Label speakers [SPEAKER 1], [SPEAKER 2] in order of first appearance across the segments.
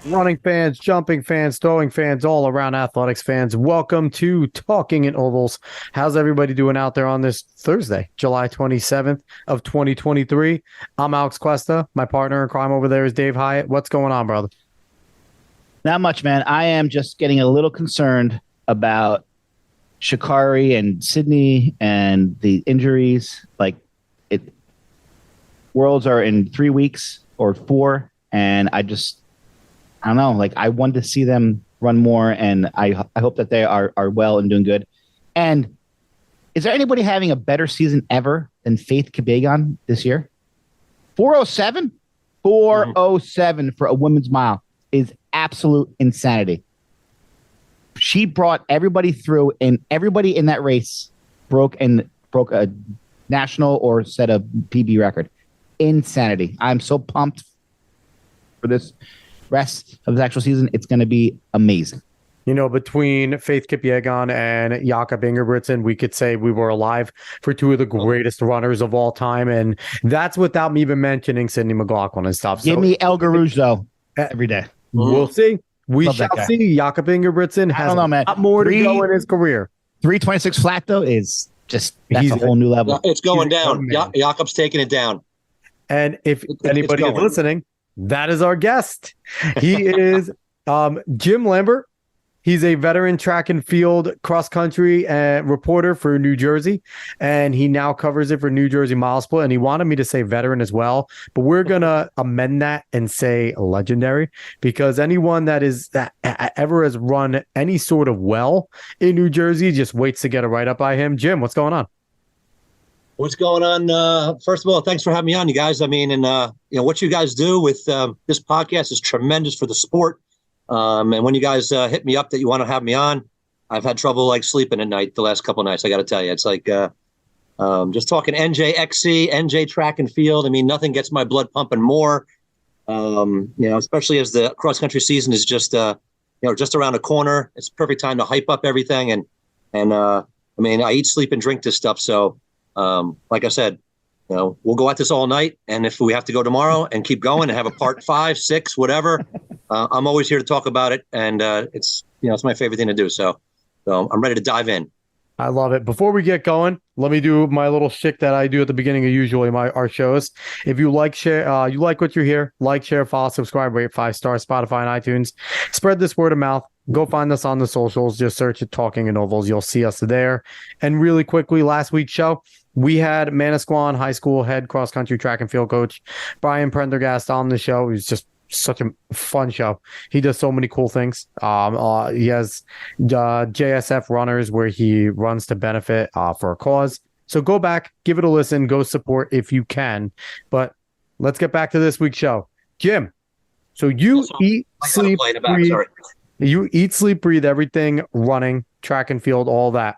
[SPEAKER 1] Running fans, jumping fans, throwing fans, all around athletics fans. Welcome to Talking in Ovals. How's everybody doing out there on this Thursday, July 27th of 2023? I'm Alex Cuesta. My partner in crime over there is Dave Hyatt. What's going on, brother?
[SPEAKER 2] Not much, man. I am just getting a little concerned about Sha'Carri and Sydney and the injuries. Worlds are in 3 weeks or 4, and I don't know. I wanted to see them run more, and I hope that they are well and doing good. And is there anybody having a better season ever than Faith Kipyegon this year? 407? 407 for a women's mile is absolute insanity. She brought everybody through, and everybody in that race broke a national or set a PB record. Insanity. I'm so pumped for this rest of the actual season. It's going to be amazing.
[SPEAKER 1] You know, between Faith Kipyegon and Jakob Ingebrigtsen, we could say we were alive for two of the greatest runners of all time. And that's without me even mentioning Sydney McLaughlin and stuff.
[SPEAKER 2] Give me El Garouge, though, every day.
[SPEAKER 1] We'll see. We shall see. Jakob Ingebrigtsen has a lot more to go in his career.
[SPEAKER 2] 326 flat, though, is just that's a whole new level.
[SPEAKER 3] It's going down. Jakob's taking it down.
[SPEAKER 1] And if anybody is listening, that is our guest. He is Jim Lambert. He's a veteran track and field cross-country reporter for New Jersey, and he now covers it for New Jersey MileSplit, and he wanted me to say veteran as well, but we're going to amend that and say legendary, because anyone that ever has run any sort of well in New Jersey just waits to get a write-up by him. Jim, what's going on?
[SPEAKER 3] What's going on? First of all, thanks for having me on, you guys. I mean, and what you guys do with this podcast is tremendous for the sport. And when you guys hit me up that you want to have me on, I've had trouble sleeping at night the last couple of nights. I got to tell you, it's just talking NJ NJ track and field. I mean, nothing gets my blood pumping more. Especially as the cross country season is just around the corner. It's the perfect time to hype up everything. And I mean, I eat, sleep, and drink this stuff. So. Like I said, we'll go at this all night, and if we have to go tomorrow and keep going and have a part 5, 6, whatever, I'm always here to talk about it, and it's my favorite thing to do. So I'm ready to dive in.
[SPEAKER 1] I love it. Before we get going, let me do my little shtick that I do at the beginning of usually our shows. If you like you like what you hear, like, share, follow, subscribe, rate 5 stars, Spotify and iTunes. Spread this word of mouth. Go find us on the socials. Just search it Talking in Ovals. You'll see us there. And really quickly, last week's show, we had Manasquan High School head cross-country track and field coach Brian Prendergast on the show. It was just such a fun show. He does so many cool things. He has JSF runners where he runs to benefit for a cause. So go back, give it a listen, go support if you can. But let's get back to this week's show. Jim, so you eat, sleep, breathe. You eat, sleep, breathe everything, running, track and field, all that.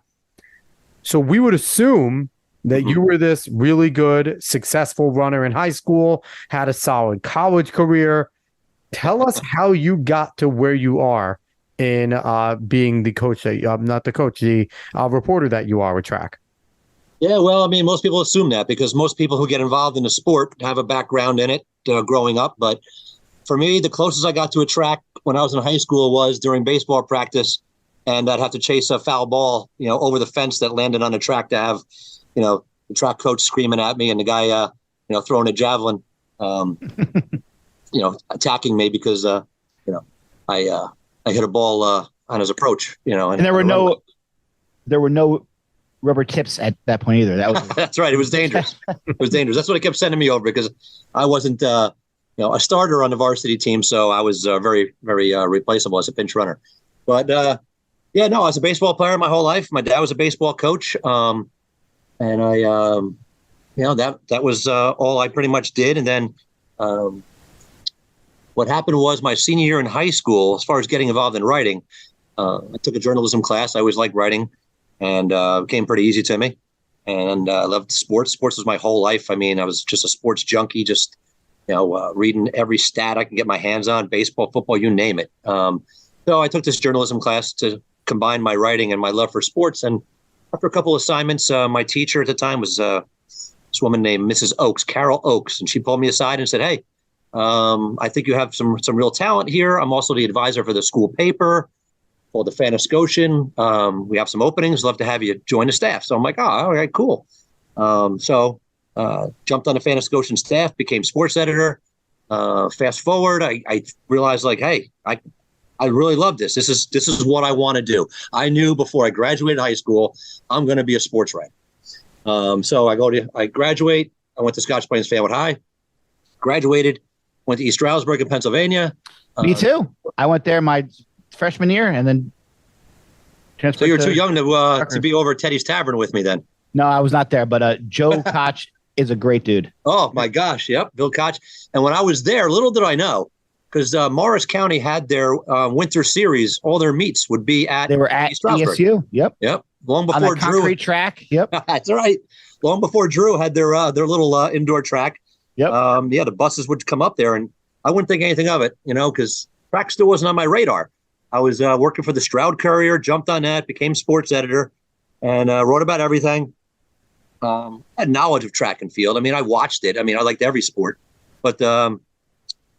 [SPEAKER 1] So we would assume that you were this really good, successful runner in high school, had a solid college career. Tell us how you got to where you are in being the coach, the reporter that you are with track.
[SPEAKER 3] Yeah, well, I mean, most people assume that because most people who get involved in the sport have a background in it growing up. But for me, the closest I got to a track when I was in high school was during baseball practice, and I'd have to chase a foul ball, over the fence that landed on the track to have, the track coach screaming at me and the guy, throwing a javelin, attacking me because, I hit a ball on his approach,
[SPEAKER 2] And there were no rubber tips at that point either. That was
[SPEAKER 3] That's right. It was dangerous. It was dangerous. That's what it kept sending me over because I wasn't, a starter on the varsity team. So I was very, very replaceable as a pinch runner. But, I was a baseball player my whole life. My dad was a baseball coach. And I, that was all I pretty much did. And then what happened was my senior year in high school, as far as getting involved in writing, I took a journalism class. I always liked writing, and it came pretty easy to me. And I loved sports. Sports was my whole life. I mean, I was just a sports junkie, just, reading every stat I can get my hands on, baseball, football, you name it. So I took this journalism class to combine my writing and my love for sports. And after a couple of assignments, my teacher at the time was this woman named Mrs. Oakes, Carol Oakes, and she pulled me aside and said, "Hey, I think you have some real talent here. I'm also the advisor for the school paper called the Fantascotian. We have some openings. Love to have you join the staff. So I'm like, oh, all right, cool. So jumped on the Fantascotian staff, became sports editor. Fast forward, I realized like, hey, I really love this. This is what I want to do. I knew before I graduated high school, I'm going to be a sports writer. So I graduate. I went to Scotch Plains Fanwood High, graduated, went to East Stroudsburg in Pennsylvania.
[SPEAKER 2] Me too. I went there my freshman year and then transferred.
[SPEAKER 3] So you were too young to be over at Teddy's Tavern with me then.
[SPEAKER 2] No, I was not there, but Joe Koch is a great dude.
[SPEAKER 3] Oh my gosh. Yep. Bill Koch. And when I was there, little did I know, because Morris County had their winter series. All their meets would be at.
[SPEAKER 2] They were at ESU. Yep.
[SPEAKER 3] Long before
[SPEAKER 2] on the
[SPEAKER 3] Drew.
[SPEAKER 2] concrete track. Yep.
[SPEAKER 3] That's right. Long before Drew had their little indoor track.
[SPEAKER 2] Yep.
[SPEAKER 3] The buses would come up there, and I wouldn't think anything of it, because track still wasn't on my radar. I was working for the Stroud Courier, jumped on that, became sports editor, and wrote about everything. Had knowledge of track and field. I mean, I watched it. I mean, I liked every sport. But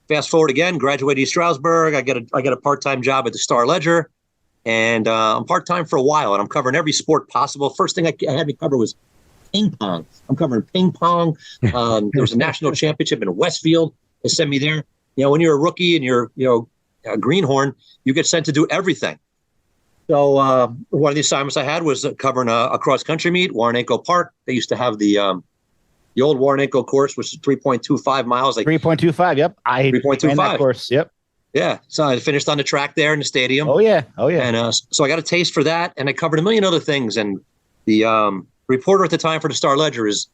[SPEAKER 3] fast forward again, graduated East Stroudsburg. I get a part-time job at the Star Ledger, and I'm part-time for a while, and I'm covering every sport possible. First thing I had to cover was ping pong. I'm covering ping pong. There was a national championship in Westfield. They sent me there. When you're a rookie and you're a greenhorn, you get sent to do everything. So one of the assignments I had was covering a cross-country meet, Warrenco Park. They used to have the old Warrenco course, which is 3.25 miles.
[SPEAKER 2] 3.25, yep.
[SPEAKER 3] 3.25
[SPEAKER 2] that course, yep.
[SPEAKER 3] Yeah, so I finished on the track there in the stadium.
[SPEAKER 2] Oh, yeah.
[SPEAKER 3] And so I got a taste for that, and I covered a million other things. And the reporter at the time for the Star Ledger is,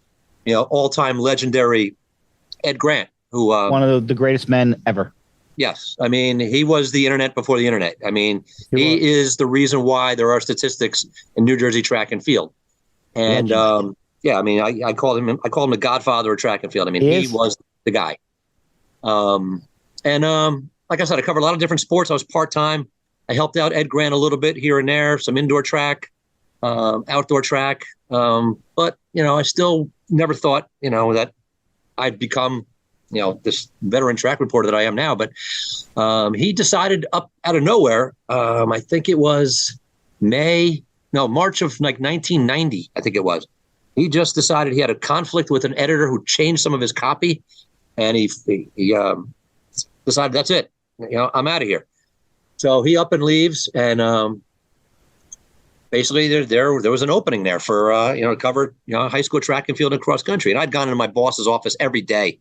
[SPEAKER 3] all-time legendary Ed Grant, who
[SPEAKER 2] one of the greatest men ever.
[SPEAKER 3] Yes. I mean, he was the internet before the internet. I mean, he is the reason why there are statistics in New Jersey track and field. And I mean, I call him the godfather of track and field. I mean, he was the guy. Like I said, I covered a lot of different sports. I was part-time. I helped out Ed Grant a little bit here and there, some indoor track, outdoor track. But, I still never thought, that I'd become this veteran track reporter that I am now. But he decided up out of nowhere, I think it was March of 1990, I think it was. He just decided he had a conflict with an editor who changed some of his copy, and he decided that's it. I'm out of here. So he up and leaves, and basically there was an opening there for to cover high school track and field and cross country. And I'd gone into my boss's office every day,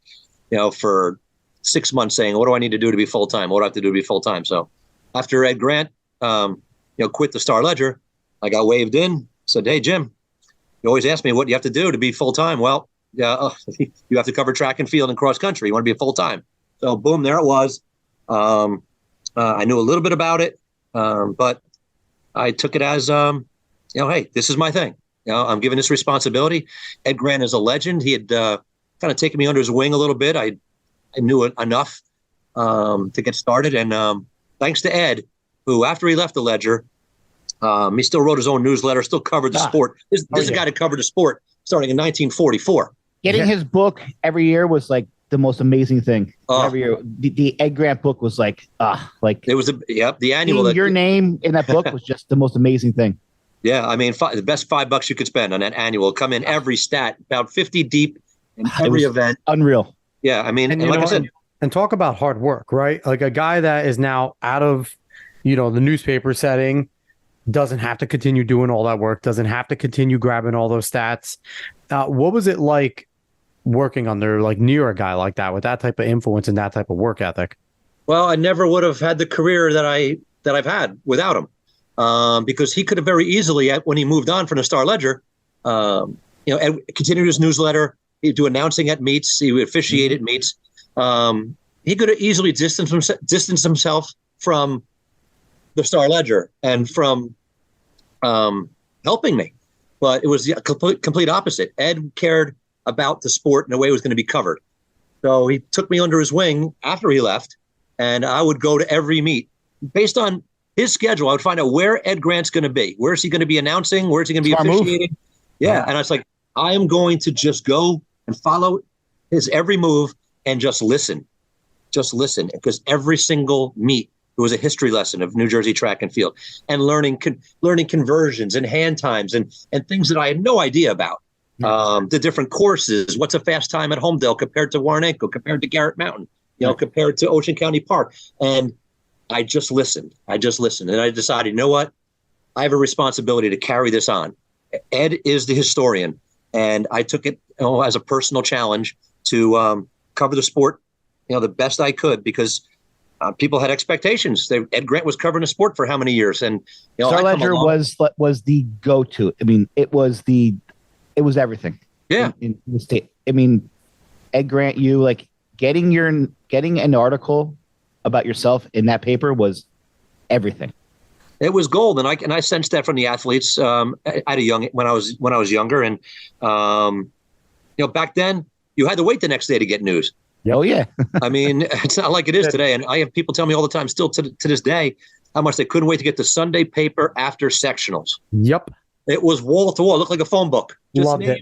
[SPEAKER 3] for 6 months saying, what do I need to do to be full-time? What do I have to do to be full-time? So after Ed Grant, quit the Star Ledger, I got waved in, said, hey, Jim, you always ask me what you have to do to be full-time. Well, you have to cover track and field and cross country. You want to be full-time. So boom, there it was. I knew a little bit about it, but I took it as, hey, this is my thing. I'm given this responsibility. Ed Grant is a legend. He had kind of taken me under his wing a little bit. I knew enough to get started. And thanks to Ed, who after he left the Ledger, he still wrote his own newsletter, still covered the sport. This is a guy that covered the sport starting in 1944.
[SPEAKER 2] Getting his book every year was like the most amazing thing. Every year, the Ed Grant book was like
[SPEAKER 3] it was the annual.
[SPEAKER 2] Your name in that book was just the most amazing thing.
[SPEAKER 3] Yeah, I mean, the best $5 you could spend on that annual. Come in every stat, about 50 deep in every event.
[SPEAKER 2] Unreal.
[SPEAKER 3] Yeah, I mean, and like I said,
[SPEAKER 1] and talk about hard work, right? Like a guy that is now out of, the newspaper setting, doesn't have to continue doing all that work, doesn't have to continue grabbing all those stats. What was it like working near a guy like that with that type of influence and that type of work ethic?
[SPEAKER 3] Well, I never would have had the career that I've had without him, because he could have very easily, when he moved on from the Star Ledger, continued his newsletter. He'd do announcing at meets. He would officiate at meets. He could have easily distanced himself from the Star Ledger and from helping me, but it was the complete opposite. Ed cared about the sport and the way it was going to be covered. So he took me under his wing after he left, and I would go to every meet. Based on his schedule, I would find out where Ed Grant's going to be. Where is he going to be announcing? Where is he going to be officiating? Yeah, and I was like, I am going to just go and follow his every move and just listen. just listen, because every single meet, it was a history lesson of New Jersey track and field, and learning conversions and hand times and things that I had no idea about. The different courses, what's a fast time at Homedale compared to Warrenco, compared to Garrett Mountain, compared to Ocean County Park. And I just listened. And I decided, you know what? I have a responsibility to carry this on. Ed is the historian, and I took it as a personal challenge to cover the sport, the best I could, because people had expectations. Ed Grant was covering the sport for how many years? And
[SPEAKER 2] Star Ledger was the go-to. I mean, it was everything.
[SPEAKER 3] Yeah.
[SPEAKER 2] In the state. I mean, Ed Grant, getting an article about yourself in that paper was everything.
[SPEAKER 3] It was gold, and I sensed that from the athletes when I was younger, and back then you had to wait the next day to get news.
[SPEAKER 2] Oh yeah.
[SPEAKER 3] I mean, it's not like it is today, and I have people tell me all the time, still to this day, how much they couldn't wait to get the Sunday paper after sectionals.
[SPEAKER 1] Yep.
[SPEAKER 3] It was wall to wall, it looked like a phone book.
[SPEAKER 1] Loved it.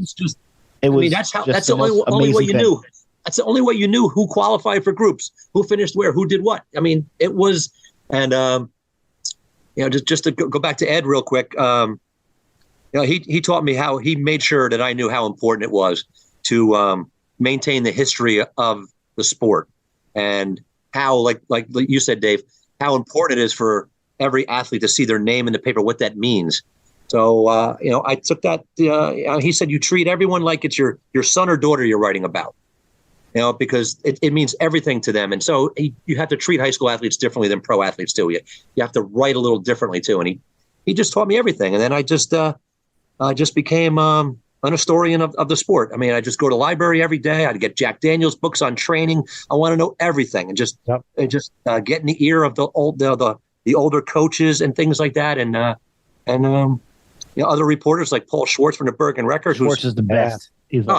[SPEAKER 3] That's the only way you knew. That's the only way you knew who qualified for groups, who finished where, who did what. I mean, it was, and just to go back to Ed real quick, he taught me how he made sure that I knew how important it was to maintain the history of the sport, and how, like you said, Dave, how important it is for every athlete to see their name in the paper, what that means. So, I took that. He said, you treat everyone like it's your son or daughter you're writing about, because it means everything to them. And so you have to treat high school athletes differently than pro athletes too. You have to write a little differently too. And he just taught me everything. And then I just became an historian of the sport. I mean, I just go to the library every day. I'd get Jack Daniels books on training. I want to know everything, and just get in the ear of the older coaches and things like that. And other reporters like Paul Schwartz from the Bergen Record.
[SPEAKER 2] Schwartz is the best.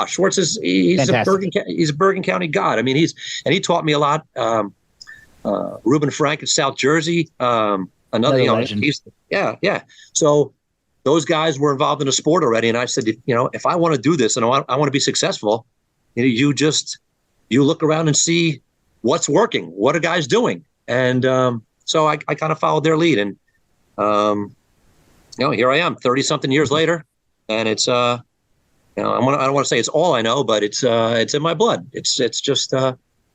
[SPEAKER 3] Schwartz he's a Bergen County god. I mean, he taught me a lot. Reuben Frank in South Jersey, another legend. So those guys were involved in the sport already, and I said, if I want to do this and I want to be successful, you look around and see what's working, what are guys doing, and so I kind of followed their lead, and here I am, 30-something years later, and it's I don't want to say it's all I know, but it's in my blood. It's just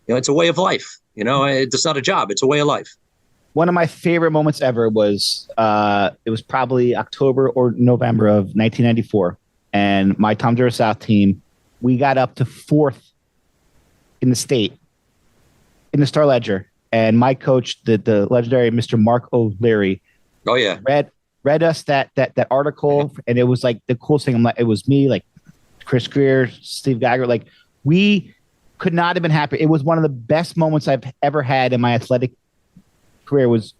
[SPEAKER 3] it's a way of life. It's not a job; it's a way of life.
[SPEAKER 2] One of my favorite moments ever was it was probably October or November of 1994, and my Tom Dura South team, we got up to 4th in the state in the Star Ledger, and my coach, the legendary Mr. Mark O'Leary, read us that article, and it was like the coolest thing. It was me, like Chris Greer, Steve Geiger, like we could not have been happier. It was one of the best moments I've ever had in my athletic career, was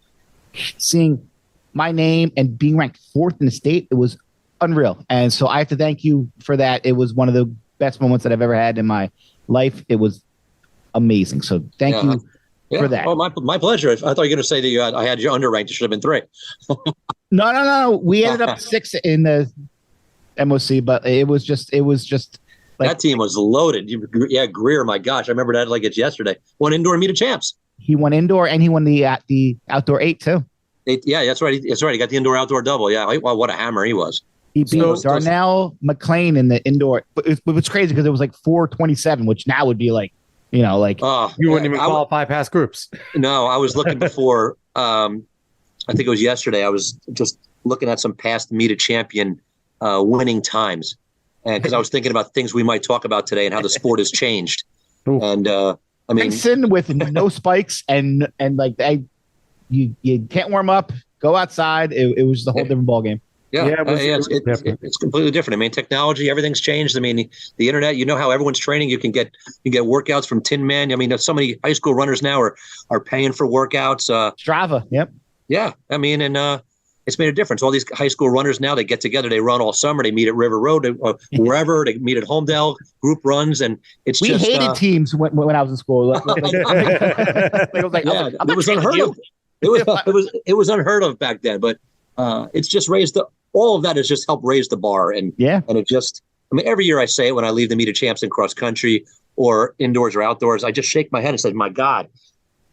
[SPEAKER 2] seeing my name and being ranked 4th in the state. It was unreal. And so I have to thank you for that. It was one of the best moments that I've ever had in my life. It was amazing. So thank you for that.
[SPEAKER 3] Oh, my pleasure. I thought you were going to say that I had you underranked. It should have been 3.
[SPEAKER 2] No. We ended up 6 in the MOC, but it was just like, that
[SPEAKER 3] team was loaded. Greer, my gosh. I remember that like it's yesterday. Won indoor meet of champs.
[SPEAKER 2] He won indoor, and he won the outdoor 8 too.
[SPEAKER 3] That's right. That's right. He got the indoor outdoor double. Yeah. Well, what a hammer he was.
[SPEAKER 2] He beat Darnell McLean in the indoor. It was crazy because it was like 4:27, which now would be like, you wouldn't even qualify past groups.
[SPEAKER 3] No, I was looking before. I think it was yesterday. I was just looking at some past meet of champion winning times, and because I was thinking about things we might talk about today and how the sport has changed. Ooh. And I mean,
[SPEAKER 2] Benson with no spikes and like you can't warm up, go outside. It was the whole different ball game.
[SPEAKER 3] It's completely different. I mean, technology, everything's changed. I mean, the internet. How everyone's training. You can get workouts from Tin Man. I mean, so many high school runners now are paying for workouts.
[SPEAKER 2] Strava. Yep.
[SPEAKER 3] Yeah. I mean, and it's made a difference. All these high school runners now, they get together, they run all summer, they meet at River Road, wherever, they meet at Homedale, group runs, and we
[SPEAKER 2] hated teams when I was in school.
[SPEAKER 3] It was unheard of. It was unheard of back then, but it's just raised all of that has just helped raise the bar, and it just. I mean, every year I say it when I leave the meet of champs in cross country or indoors or outdoors, I just shake my head and say, my God,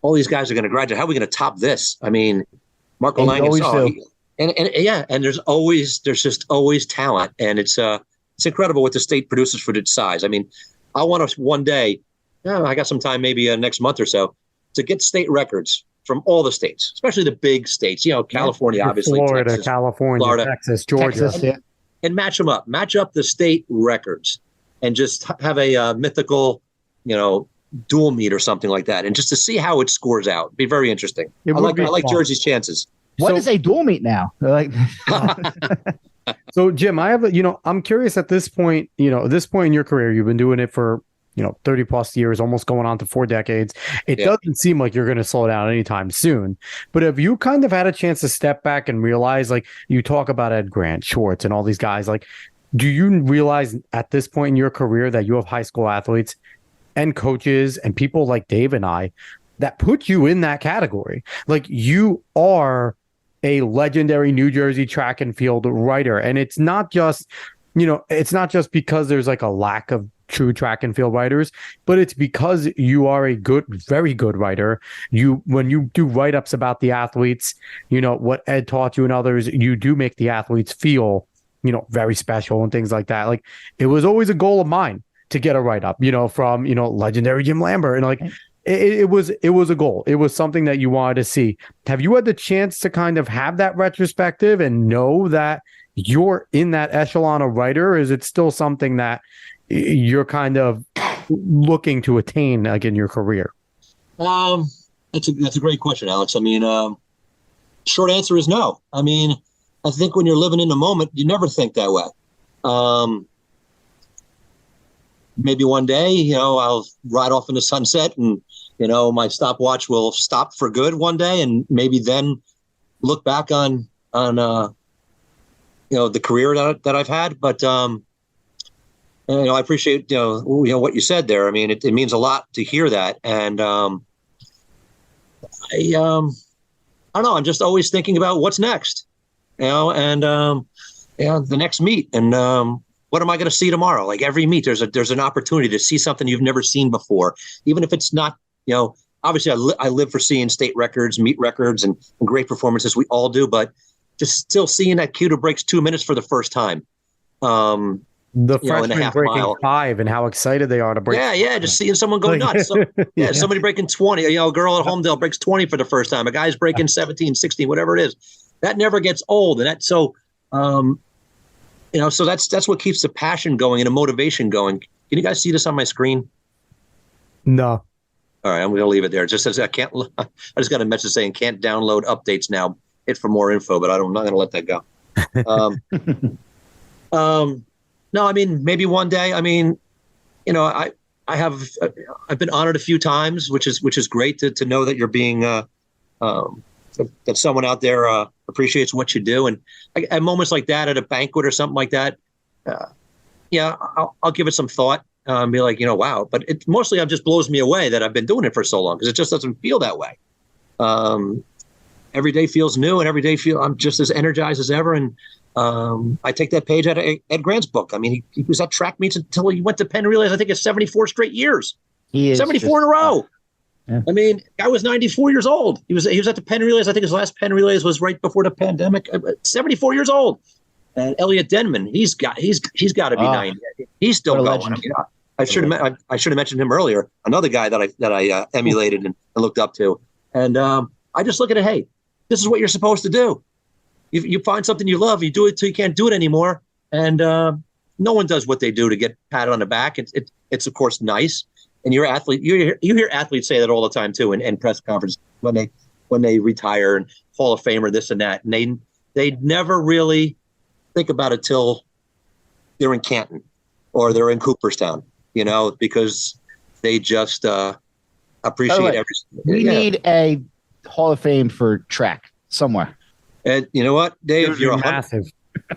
[SPEAKER 3] all these guys are going to graduate. How are we going to top this? I mean, Marco Langus, and there's just always talent, and it's incredible what the state produces for its size. I mean, I want to one day, I got some time, maybe next month or so, to get state records from all the states, especially the big states. California, obviously,
[SPEAKER 1] Florida,
[SPEAKER 3] Texas,
[SPEAKER 1] California,
[SPEAKER 3] Florida,
[SPEAKER 1] Texas, Georgia,
[SPEAKER 3] and match them up. Match up the state records, and just have a mythical, dual meet or something like that, and just to see how it scores out. It'd be very interesting. I like Jersey's chances.
[SPEAKER 2] What is a dual meet now?
[SPEAKER 1] So Jim, I have I'm curious at this point, this point in your career, you've been doing it for 30 plus years, almost going on to 4 decades. It doesn't seem like you're going to slow down anytime soon. But have you kind of had a chance to step back and realize, like you talk about Ed Grant, Schwartz, and all these guys, like, do you realize at this point in your career that you have high school athletes and coaches and people like Dave and I that put you in that category? Like, you are a legendary New Jersey track and field writer. And it's not just, because there's like a lack of true track and field writers, but it's because you are a very good writer. When you do write-ups about the athletes, what Ed taught you and others, you do make the athletes feel, very special and things like that. Like, it was always a goal of mine to get a write-up, from, legendary Jim Lambert. And like, it was a goal. It was something that you wanted to see. Have you had the chance to kind of have that retrospective and know that you're in that echelon of writer? Or is it still something that you're kind of looking to attain, like, in your career?
[SPEAKER 3] That's a great question, Alex. I mean, short answer is no. I mean, I think when you're living in the moment, you never think that way. Maybe one day, I'll ride off in the sunset and, my stopwatch will stop for good one day, and maybe then look back on the career that I've had. But, I appreciate, what you said there. I mean, it means a lot to hear that. And I don't know. I'm just always thinking about what's next, and the next meet, and what am I going to see tomorrow? Like, every meet, there's an opportunity to see something you've never seen before, even if it's not, obviously I live for seeing state records, meet records, and great performances. We all do, but just still seeing that kid who breaks 2 minutes for the first time.
[SPEAKER 1] The freshman breaking 5 and how excited they are to break.
[SPEAKER 3] Yeah. Just seeing someone go nuts. Somebody breaking 20, a girl at Homedale breaks 20 for the first time. A guy's breaking 17, 16, whatever it is. That never gets old. And so that's what keeps the passion going and the motivation going. Can you guys see this on my screen?
[SPEAKER 1] No.
[SPEAKER 3] All right, I'm going to leave it there. It just says I just got a message saying can't download updates now. Hit for more info, but I'm not going to let that go. No, I mean, maybe one day. I mean, I've been honored a few times, which is great to know that you're being that someone out there appreciates what you do. And at moments like that, at a banquet or something like that, I'll give it some thought. Be like, wow. But it mostly just blows me away that I've been doing it for so long, because it just doesn't feel that way. Every day feels new, and every day I'm just as energized as ever. And I take that page out of Ed Grant's book. I mean, he was at track meets until he went to Penn Relays. I think it's 74 straight years. He is 74 in a row. Yeah. I mean, I was 94 years old. He was at the Penn Relays. I think his last Penn Relays was right before the pandemic. 74 years old. And Elliot Denman, he's got to be 90. He's still going. I mean, I should have mentioned him earlier. Another guy that I emulated and looked up to. And I just look at it. Hey, this is what you're supposed to do. You find something you love, you do it till you can't do it anymore. And no one does what they do to get patted on the back. It's of course nice. And you're an athlete. You hear athletes say that all the time too in press conferences when they retire and Hall of Famer, this and that. And they never really think about it till they're in Canton or they're in Cooperstown, because they just appreciate everything.
[SPEAKER 2] We need a Hall of Fame for track somewhere.
[SPEAKER 3] And you know what, Dave, you're massive.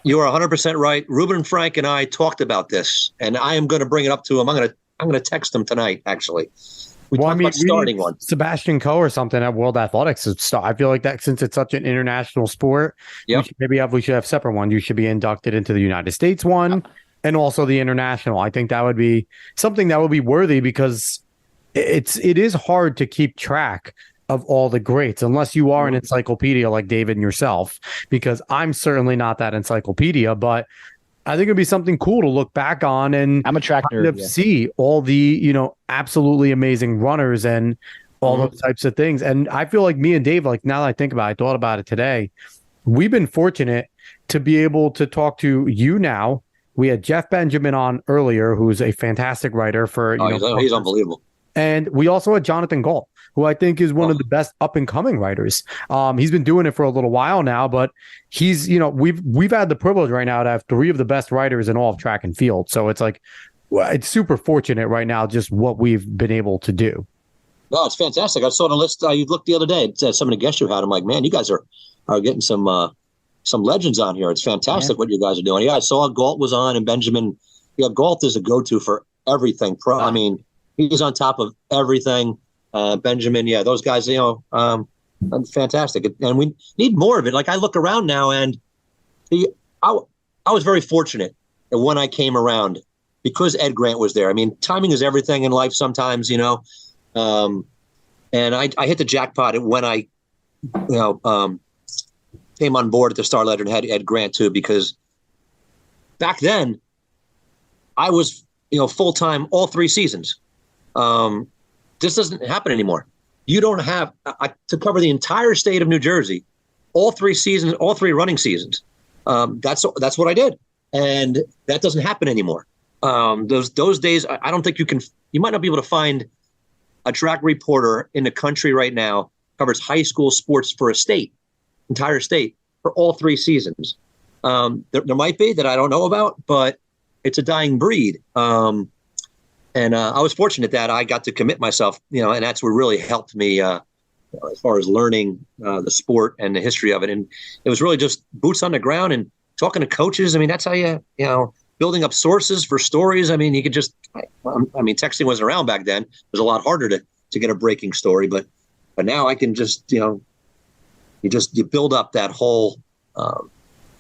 [SPEAKER 3] You are 100% right. Ruben Frank and I talked about this, and I am going to bring it up to him. I'm going to text him tonight. Actually, we talked about starting one.
[SPEAKER 1] Sebastian Coe or something at World Athletics. I feel like that, since it's such an international sport, we should have separate ones. You should be inducted into the United States one. and also the international. I think that would be something that would be worthy because it is hard to keep track of all the greats unless you are an encyclopedia like David and yourself, because I'm certainly not that encyclopedia, but I think it'd be something cool to look back on and
[SPEAKER 2] I'm a track nerd,
[SPEAKER 1] see all the, absolutely amazing runners and all those types of things. And I feel like me and Dave, like now that I think about it, I thought about it today. We've been fortunate to be able to talk to you now. We had Jeff Benjamin on earlier, who's a fantastic writer for,
[SPEAKER 3] he's unbelievable.
[SPEAKER 1] And we also had Jonathan Galt, who I think is one of the best up and coming writers. He's been doing it for a little while now, but he's, we've had the privilege right now to have three of the best writers in all of track and field. So it's like, it's super fortunate right now, just what we've been able to do.
[SPEAKER 3] No, it's fantastic. I saw the list. You looked the other day at some of the guests you had. I'm like, man, you guys are getting some legends on here. It's fantastic what you guys are doing. Yeah, I saw Galt was on, and Benjamin. Yeah, Galt is a go-to for everything. I mean, he's on top of everything. Benjamin, yeah, those guys, fantastic. And we need more of it. Like I look around now, and I was very fortunate that when I came around, because Ed Grant was there. I mean, timing is everything in life sometimes, and I hit the jackpot when I, came on board at the Star Ledger and had Ed Grant too, because back then I was, full-time all 3 seasons. This doesn't happen anymore. You don't have to cover the entire state of New Jersey, all 3 seasons, all 3 running seasons. That's what I did. And that doesn't happen anymore. Those days, I don't think you might not be able to find a track reporter in the country right now covers high school sports for a state, entire state, for all 3 seasons. There might be that I don't know about, but it's a dying breed. And I was fortunate that I got to commit myself, and that's what really helped me as far as learning the sport and the history of it. And it was really just boots on the ground and talking to coaches. I mean, that's how building up sources for stories. I mean, you could just, texting wasn't around back then. It was a lot harder to get a breaking story, but now I can just, you build up that whole,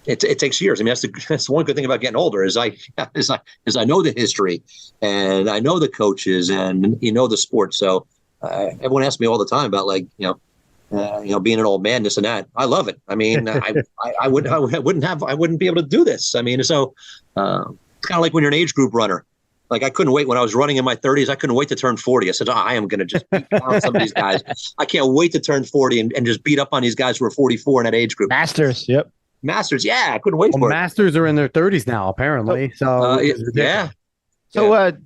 [SPEAKER 3] it takes years. I mean, that's one good thing about getting older is I know the history and I know the coaches and the sport. So everyone asks me all the time about being an old man, this and that. I love it. I mean, I wouldn't be able to do this. I mean, so it's kind of like when you're an age group runner. Like I couldn't wait when I was running in my 30s. I couldn't wait to turn 40. I said, I am going to just beat down some of these guys. I can't wait to turn 40 and just beat up on these guys who are 44 in that age group.
[SPEAKER 2] Masters. Yep.
[SPEAKER 3] Masters. Yeah. I couldn't wait for it.
[SPEAKER 1] Masters are in their 30s now, apparently. So
[SPEAKER 3] yeah.
[SPEAKER 2] So,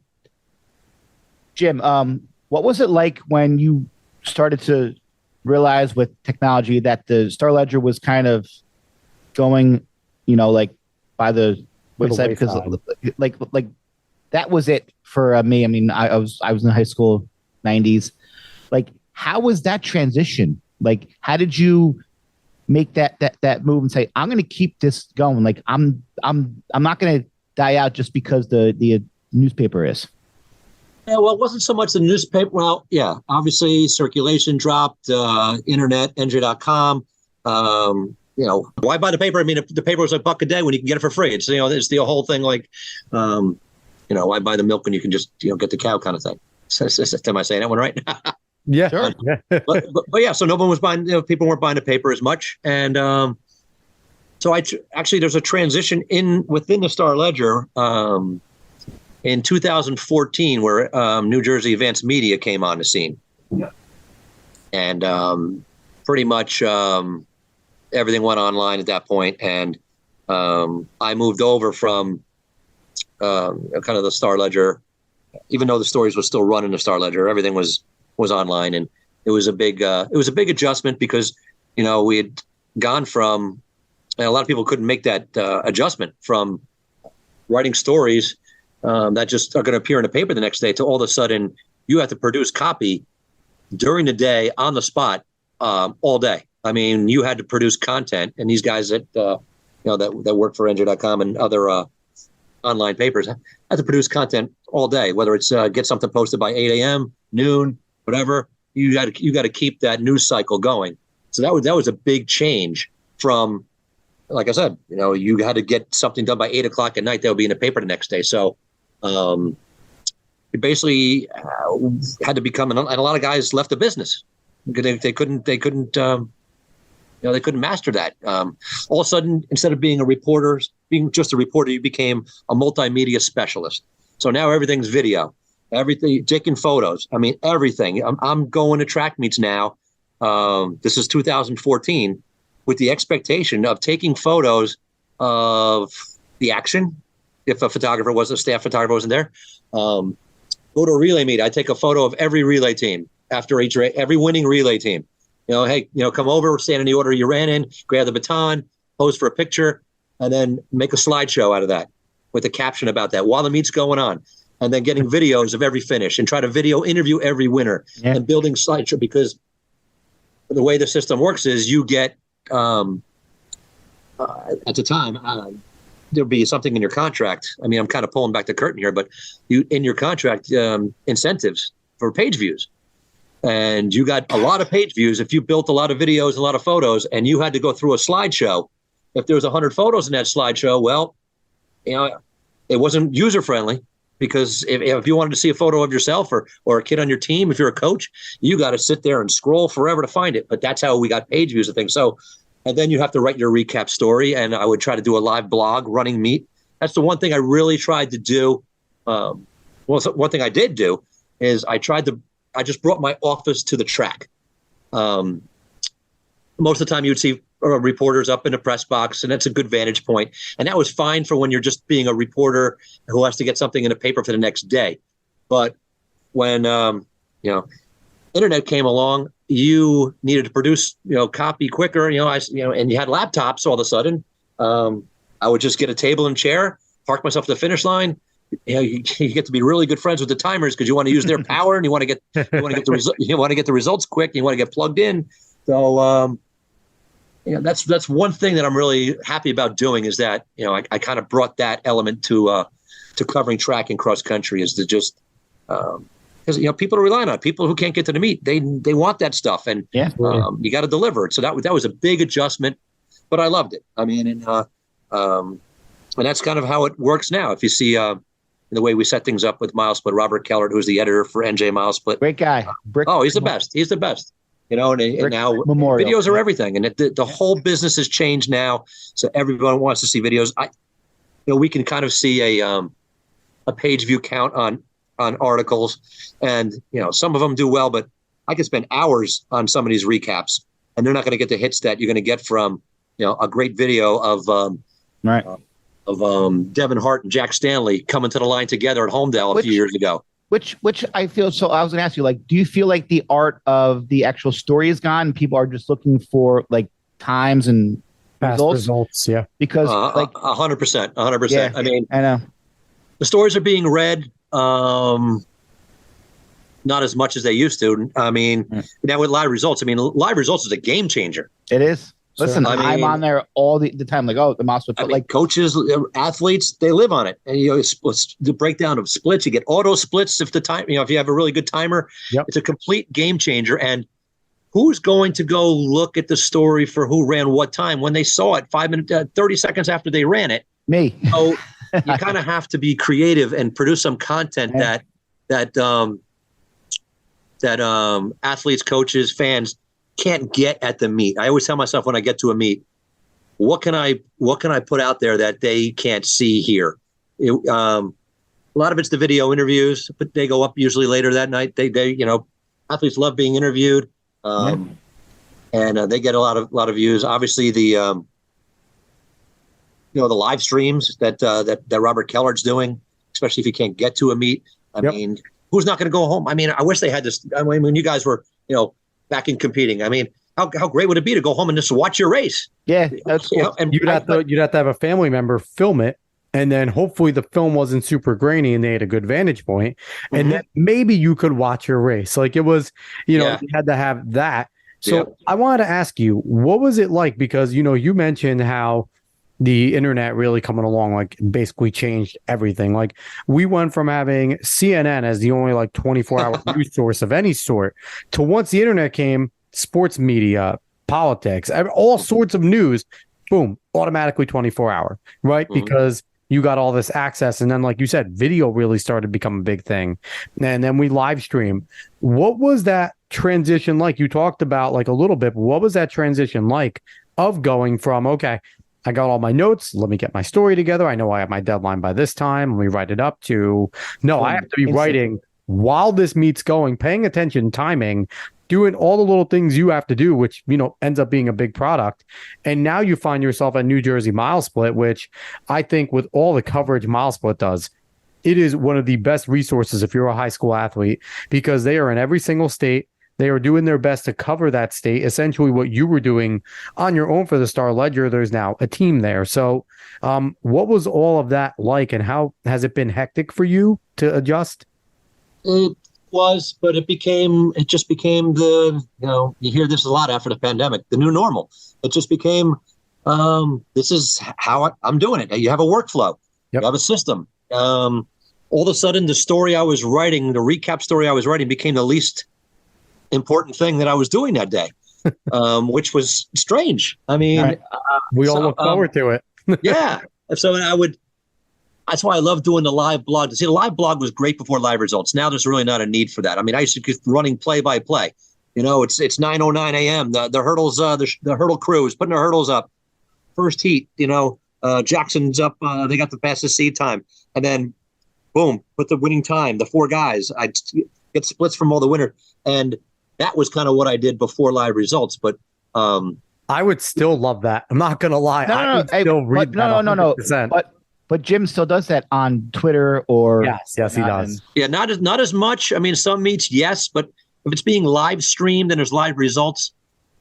[SPEAKER 2] Jim, what was it like when you started to realize with technology that the Star Ledger was kind of going, by the wayside? Because like that was it for me. I mean, I was in high school, 90s. Like, how was that transition? Like, how did you make that move and say, I'm going to keep this going? Like, I'm not going to die out just because the newspaper is.
[SPEAKER 3] Yeah, well, it wasn't so much the newspaper. Well, yeah, obviously circulation dropped, internet, NJ.com. Why buy the paper? I mean, the paper was $1 a day when you can get it for free. It's, it's the whole thing like, why buy the milk when you can just, get the cow kind of thing. Am I saying that one right?
[SPEAKER 1] Yeah. Sure.
[SPEAKER 3] but yeah, so no one was buying, people weren't buying the paper as much. And so actually there's a transition within the Star Ledger in 2014 where New Jersey Advanced Media came on the scene. Yeah. And pretty much everything went online at that point. And I moved over from kind of the Star Ledger, even though the stories were still running the Star Ledger, everything was online, and it was a big adjustment because we had gone from, and a lot of people couldn't make that adjustment from writing stories that just are going to appear in the paper the next day to all of a sudden you have to produce copy during the day on the spot all day. I mean, you had to produce content, and these guys that that work for NJ.com and other online papers had to produce content all day, whether it's get something posted by 8 a.m., noon, whatever. You got to keep that news cycle going. So that was a big change from like I said, you had to get something done by 8 o'clock at night. That would be in the paper the next day. So it basically had to become, and a lot of guys left the business. They couldn't they couldn't master that. All of a sudden, instead of being just a reporter, you became a multimedia specialist. So now everything's video, everything, taking photos. I mean, everything. I'm going to track meets now. This is 2014, with the expectation of taking photos of the action. If a staff photographer wasn't there, go to a relay meet. I take a photo of every relay team after every winning relay team. Hey, come over, stand in the order you ran in, grab the baton, pose for a picture, and then make a slideshow out of that with a caption about that while the meet's going on. And then getting videos of every finish and try to video interview every winner and building slideshow, because the way the system works is you get, at the time, there'll be something in your contract. I mean, I'm kind of pulling back the curtain here, but in your contract, incentives for page views. And you got a lot of page views if you built a lot of videos, a lot of photos, and you had to go through a slideshow. If there was 100 photos in that slideshow, well, it wasn't user friendly, because if you wanted to see a photo of yourself or a kid on your team, if you're a coach, you got to sit there and scroll forever to find it. But that's how we got page views of things. So, and then you have to write your recap story, and I would try to do a live blog running meet. That's the one thing I really tried to do. One thing I did do is I just brought my office to the track. Most of the time you would see reporters up in the press box, and that's a good vantage point. And that was fine for when you're just being a reporter who has to get something in the paper for the next day. But when, internet came along, you needed to produce, copy quicker, and you had laptops all of a sudden. I would just get a table and chair, park myself at the finish line. You get to be really good friends with the timers because you want to use their power, and you want to get the results quick. You want to get plugged in. So that's one thing that I'm really happy about doing, is that I kind of brought that element to covering track and cross country, is to just because people are relying on it. People who can't get to the meet. They want that stuff, and you got to deliver it. So that was a big adjustment, but I loved it. I mean, and that's kind of how it works now. If you see the way we set things up with MileSplit, Robert Kellert, who's the editor for NJ MileSplit.
[SPEAKER 2] Great guy.
[SPEAKER 3] He's the best. He's the best. And now
[SPEAKER 2] Memorial.
[SPEAKER 3] Videos are everything. And the whole business has changed now. So everyone wants to see videos. We can kind of see a page view count on articles, and some of them do well, but I could spend hours on some of these recaps, and they're not going to get the hits that you're going to get from a great video of Devin Hart and Jack Stanley coming to the line together at Homedale a few years ago. Which
[SPEAKER 2] I feel, so I was going to ask you, do you feel like the art of the actual story is gone, and people are just looking for times and results?
[SPEAKER 1] Yeah.
[SPEAKER 2] Because
[SPEAKER 3] 100%.
[SPEAKER 2] Yeah,
[SPEAKER 3] I mean,
[SPEAKER 2] I know
[SPEAKER 3] the stories are being read, not as much as they used to. I mean, now with live results, live results is a game changer.
[SPEAKER 2] It is. Listen, I'm on there all the time. the MileSplit,
[SPEAKER 3] coaches, athletes, they live on it. And it's the breakdown of splits. You get auto splits if the time, if you have a really good timer.
[SPEAKER 1] Yep.
[SPEAKER 3] It's a complete game changer. And who's going to go look at the story for who ran what time when they saw it 30 seconds after they ran it?
[SPEAKER 2] Me.
[SPEAKER 3] So you kind of have to be creative and produce some content that athletes, coaches, fans can't get at the meet. I always tell myself when I get to a meet, what can I put out there that they can't see here? A lot of it's the video interviews, but they go up usually later that night. They athletes love being interviewed, and they get a lot of views. Obviously, the live streams that Robert Kellert's doing, especially if you can't get to a meet. I mean, who's not going to go home? I mean, I wish they had this. I mean, when you guys were back in competing, I mean, how great would it be to go home and just watch your race?
[SPEAKER 2] Yeah, that's cool.
[SPEAKER 1] And you'd have to have a family member film it, and then hopefully the film wasn't super grainy and they had a good vantage point, and then maybe you could watch your race. It was, you had to have that. So I wanted to ask you, what was it like? Because you mentioned how the internet really coming along, basically changed everything. We went from having CNN as the only 24-hour news source of any sort to, once the internet came, sports media, politics, all sorts of news boom, automatically 24-hour, right?
[SPEAKER 3] Mhm.
[SPEAKER 1] Because you got all this access. And then, like you said, video really started to become a big thing. And then we live stream. What was that transition like? You talked about like a little bit, but what was that transition like of going from, okay, I got all my notes, let me get my story together. I know I have my deadline by this time. Let me write it up to, no, I have to be writing while this meet's going, paying attention, timing, doing all the little things you have to do, which, ends up being a big product. And now you find yourself at New Jersey MileSplit, which I think with all the coverage MileSplit does, it is one of the best resources if you're a high school athlete, because they are in every single state. They are doing their best to cover that state, essentially what you were doing on your own for the Star Ledger. There's now a team there. So what was all of that like, and how has it been hectic for you to adjust?
[SPEAKER 3] It was, but it just became you hear this a lot after the pandemic, the new normal. It just became, this is how I'm doing it. You have a workflow,
[SPEAKER 1] Yep.
[SPEAKER 3] You have a system. All of a sudden, the story I was writing, the recap story I was writing, became the least important thing that I was doing that day, which was strange. I mean,
[SPEAKER 1] Right. We all look forward to it.
[SPEAKER 3] yeah. So that's why I love doing the live blog. See, the live blog was great before live results. Now there's really not a need for that. I mean, I used to keep running play by play. It's 9:09 a.m. The hurdles, the hurdle crew is putting their hurdles up. First heat, Jackson's up. They got the fastest seed time, and then boom, put the winning time. The four guys, I'd get splits from all the winner, and that was kind of what I did before live results. But
[SPEAKER 1] I would still love that. I'm not gonna lie. I would still read that.
[SPEAKER 2] No. But Jim still does that on Twitter or
[SPEAKER 1] yes, he does.
[SPEAKER 3] Yeah, not as much. I mean, some meets, yes, but if it's being live streamed and there's live results,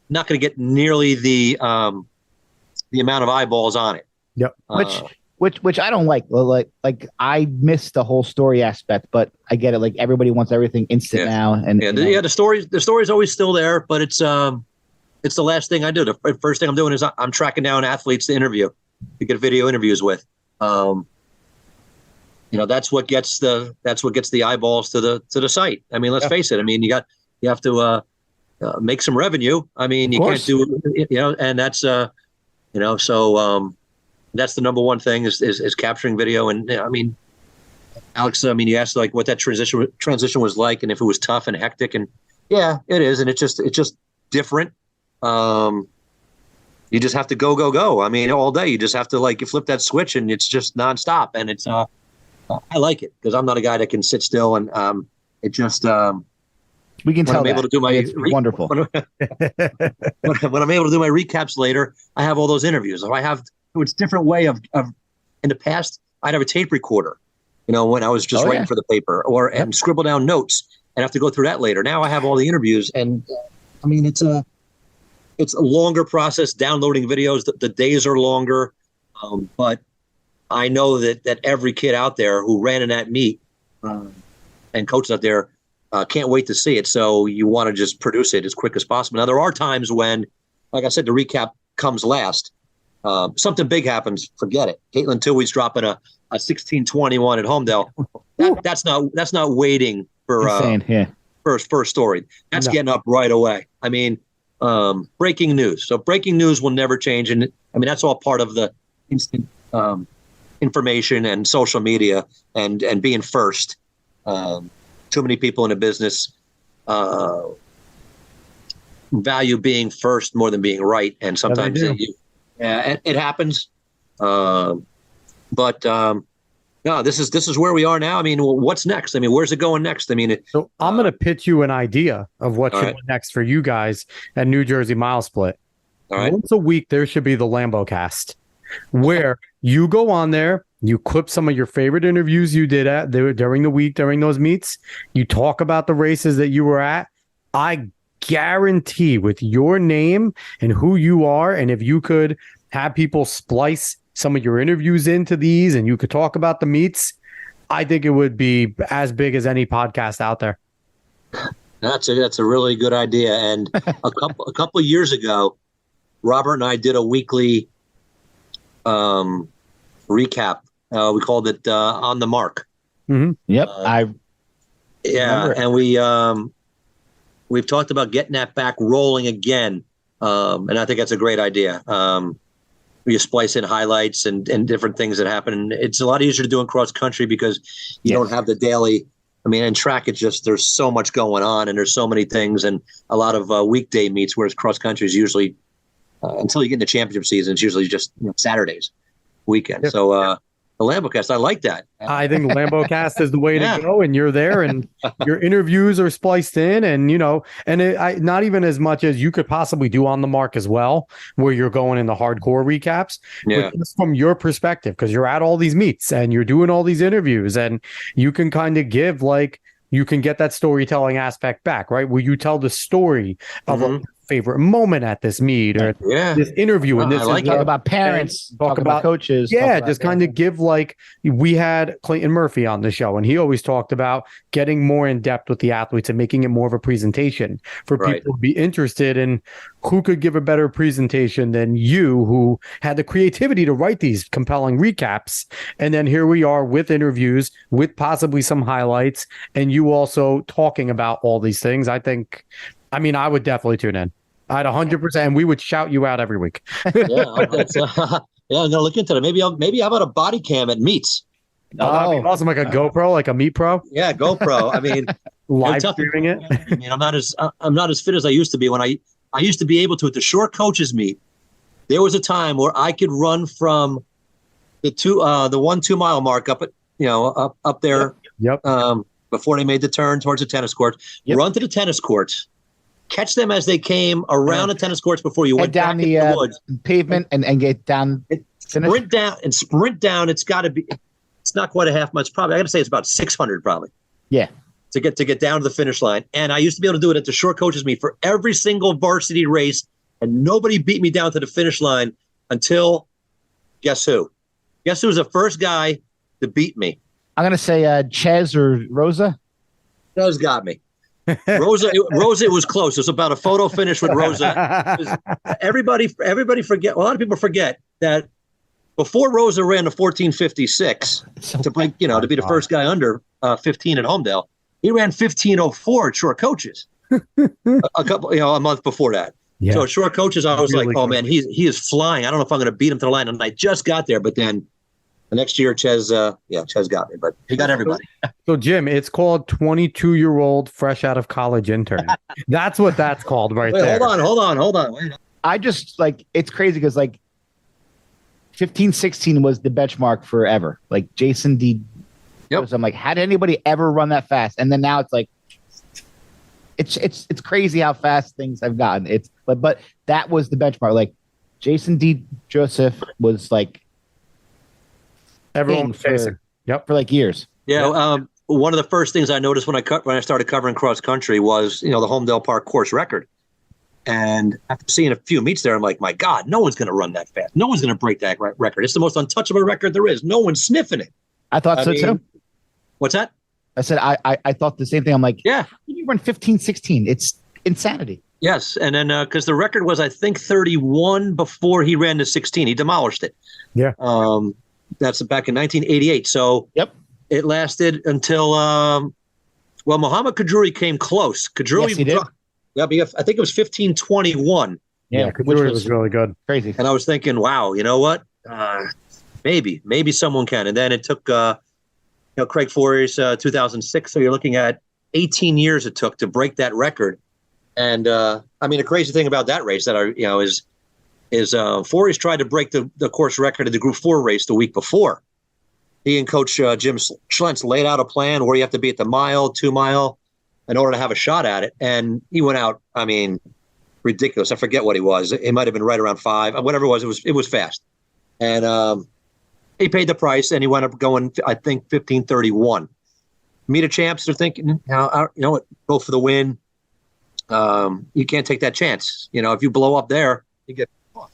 [SPEAKER 3] not going to get nearly the amount of eyeballs on it.
[SPEAKER 1] Yep.
[SPEAKER 2] Which I don't like. Like I miss the whole story aspect, but I get it. Like everybody wants everything instant now, and
[SPEAKER 3] the story's always still there, but it's the last thing I do. The first thing I'm doing is I'm tracking down athletes to interview, to get video interviews with. That's what gets the eyeballs to the site. I mean, let's face it. I mean, you have to make some revenue. I mean, you can't do, and that's so that's the number one thing is capturing video. And I mean, Alex, I mean, you asked like what that transition was like, and if it was tough and hectic, and yeah, it is, and it's just different. You just have to go. I mean, all day. You just have to you flip that switch, and it's just nonstop. And it's I like it because I'm not a guy that can sit still, and it just
[SPEAKER 2] we can tell.
[SPEAKER 3] I'm able to do my
[SPEAKER 2] it's wonderful.
[SPEAKER 3] When I'm able to do my recaps later, I have all those interviews. It's a different way of in the past. I'd have a tape recorder, when I was just writing for the paper, and scribble down notes and have to go through that later. Now I have all the interviews, and I mean it's a longer process downloading videos. The days are longer, but I know that every kid out there who ran in that meet and coaches out there can't wait to see it. So you want to just produce it as quick as possible. Now, there are times when, like I said, the recap comes last. Something big happens, forget it. Caitlin Tuohy's dropping a 16:21 at Homedale. That's not waiting for first story. That's getting up right away. I mean, breaking news. So breaking news will never change. And I mean, that's all part of the instant information and social media and being first. Too many people in a business value being first more than being right. And sometimes it happens. But no, this is where we are now. I mean, what's next? I mean, where's it going next? I mean,
[SPEAKER 1] so I'm going to pitch you an idea of what should go next for you guys at New Jersey MileSplit.
[SPEAKER 3] All right.
[SPEAKER 1] Once a week, there should be the Lambo cast where you go on there, you clip some of your favorite interviews you did during the week, during those meets. You talk about the races that you were at. I guarantee with your name and who you are, and if you could have people splice some of your interviews into these and you could talk about the meets, I think it would be as big as any podcast out there.
[SPEAKER 3] That's a really good idea. And a couple of years ago, Robert and I did a weekly recap. We called it On the Mark.
[SPEAKER 2] Mm-hmm. Yep.
[SPEAKER 3] And we've talked about getting that back rolling again. And I think that's a great idea. you splice in highlights and different things that happen. And it's a lot easier to do in cross country because you don't have the daily. I mean, in track, it's just there's so much going on and there's so many things and a lot of weekday meets, whereas cross country is usually until you get in the championship season, it's usually just Saturdays, weekend. Yep. So the Lambocast, I like that.
[SPEAKER 1] I think the Lambocast is the way to go, and you're there, and your interviews are spliced in, and not even as much as you could possibly do on the mark as well, where you're going in the hardcore recaps, but just from your perspective, because you're at all these meets and you're doing all these interviews, and you can kind of give you can get that storytelling aspect back, right? Where you tell the story of a favorite moment at this meet or this interview. And this
[SPEAKER 2] talk about parents, talk about coaches.
[SPEAKER 1] Yeah, just kind of give we had Clayton Murphy on the show, and he always talked about getting more in depth with the athletes and making it more of a presentation for people to be interested in who could give a better presentation than you, who had the creativity to write these compelling recaps. And then here we are with interviews, with possibly some highlights, and you also talking about all these things. I would definitely tune in. I'd 100%. We would shout you out every week.
[SPEAKER 3] I'm gonna look into that. Maybe how about a body cam at meets?
[SPEAKER 1] That'd be awesome, like a GoPro, like a Meet Pro.
[SPEAKER 3] Yeah, GoPro. I mean,
[SPEAKER 1] live streaming it.
[SPEAKER 3] I mean, I'm not as fit as I used to be. When I used to be able to at the short coaches meet, there was a time where I could run from the 1-2 mile mark up at up there.
[SPEAKER 1] Yep.
[SPEAKER 3] Before they made the turn towards the tennis courts, run to the tennis courts. Catch them as they came around the tennis courts before you went
[SPEAKER 2] down the woods. Pavement and get down.
[SPEAKER 3] Sprint down. It's got to be. It's not quite a half mile. It's probably. I got to say it's about 600 probably.
[SPEAKER 2] Yeah.
[SPEAKER 3] To get down to the finish line, and I used to be able to do it at the short coaches meet for every single varsity race, and nobody beat me down to the finish line until guess who? Guess who was the first guy to beat me?
[SPEAKER 2] I'm gonna say Ches or Rosa.
[SPEAKER 3] Those got me. Rosa, it was close. It was about a photo finish with Rosa. Everybody forget. A lot of people forget that before Rosa ran the 14:56 to break, to be the first guy under 15 at Homedale, he ran 15:04 at short coaches. a month before that. Yeah. So at short coaches, I was really like, oh man, he is flying. I don't know if I'm going to beat him to the line, and I just got there, but then. The next year, Ches got me, but he got everybody.
[SPEAKER 1] So, Jim, it's called 22-year-old fresh out of college intern. That's what that's called there.
[SPEAKER 3] Hold on. Wait.
[SPEAKER 2] I just, it's crazy because, 15-16 was the benchmark forever. Jason D. Yep. So I'm like, how did anybody ever run that fast? And then now it's it's crazy how fast things have gotten. But that was the benchmark. Jason D. Joseph was
[SPEAKER 1] everyone was facing.
[SPEAKER 2] Yep, for years.
[SPEAKER 3] Yeah. Yep. One of the first things I noticed when I started covering cross country was the Homedale Park course record, and after seeing a few meets there, I'm like, my God, no one's going to run that fast. No one's going to break that record. It's the most untouchable record there is. No one's sniffing it.
[SPEAKER 2] I thought so too.
[SPEAKER 3] What's that?
[SPEAKER 2] I said I thought the same thing. I'm like,
[SPEAKER 3] yeah,
[SPEAKER 2] you run 15-16. It's insanity.
[SPEAKER 3] Yes, and then because the record was I think 31 before he ran to 16, he demolished it.
[SPEAKER 1] Yeah.
[SPEAKER 3] That's back in 1988. So it lasted until, Muhammad Kadrouri came close. Kadrouri, yes, I think it was 15:21.
[SPEAKER 1] Yeah, Kadrouri was really good.
[SPEAKER 2] Crazy.
[SPEAKER 3] And I was thinking, wow, you know what? Maybe someone can. And then it took, Craig Forey's 2006. So you're looking at 18 years it took to break that record. And the crazy thing about that race that is Forey's tried to break the course record of the Group 4 race the week before. He and Coach Jim Schlentz laid out a plan where you have to be at the 2 mile in order to have a shot at it. And he went out, ridiculous. I forget what he was. It might have been right around 5. Whatever it was fast. And he paid the price, and he wound up going, I think, 15:31. Meet a champs, they're thinking, what, go for the win. You can't take that chance. If you blow up there, you get off.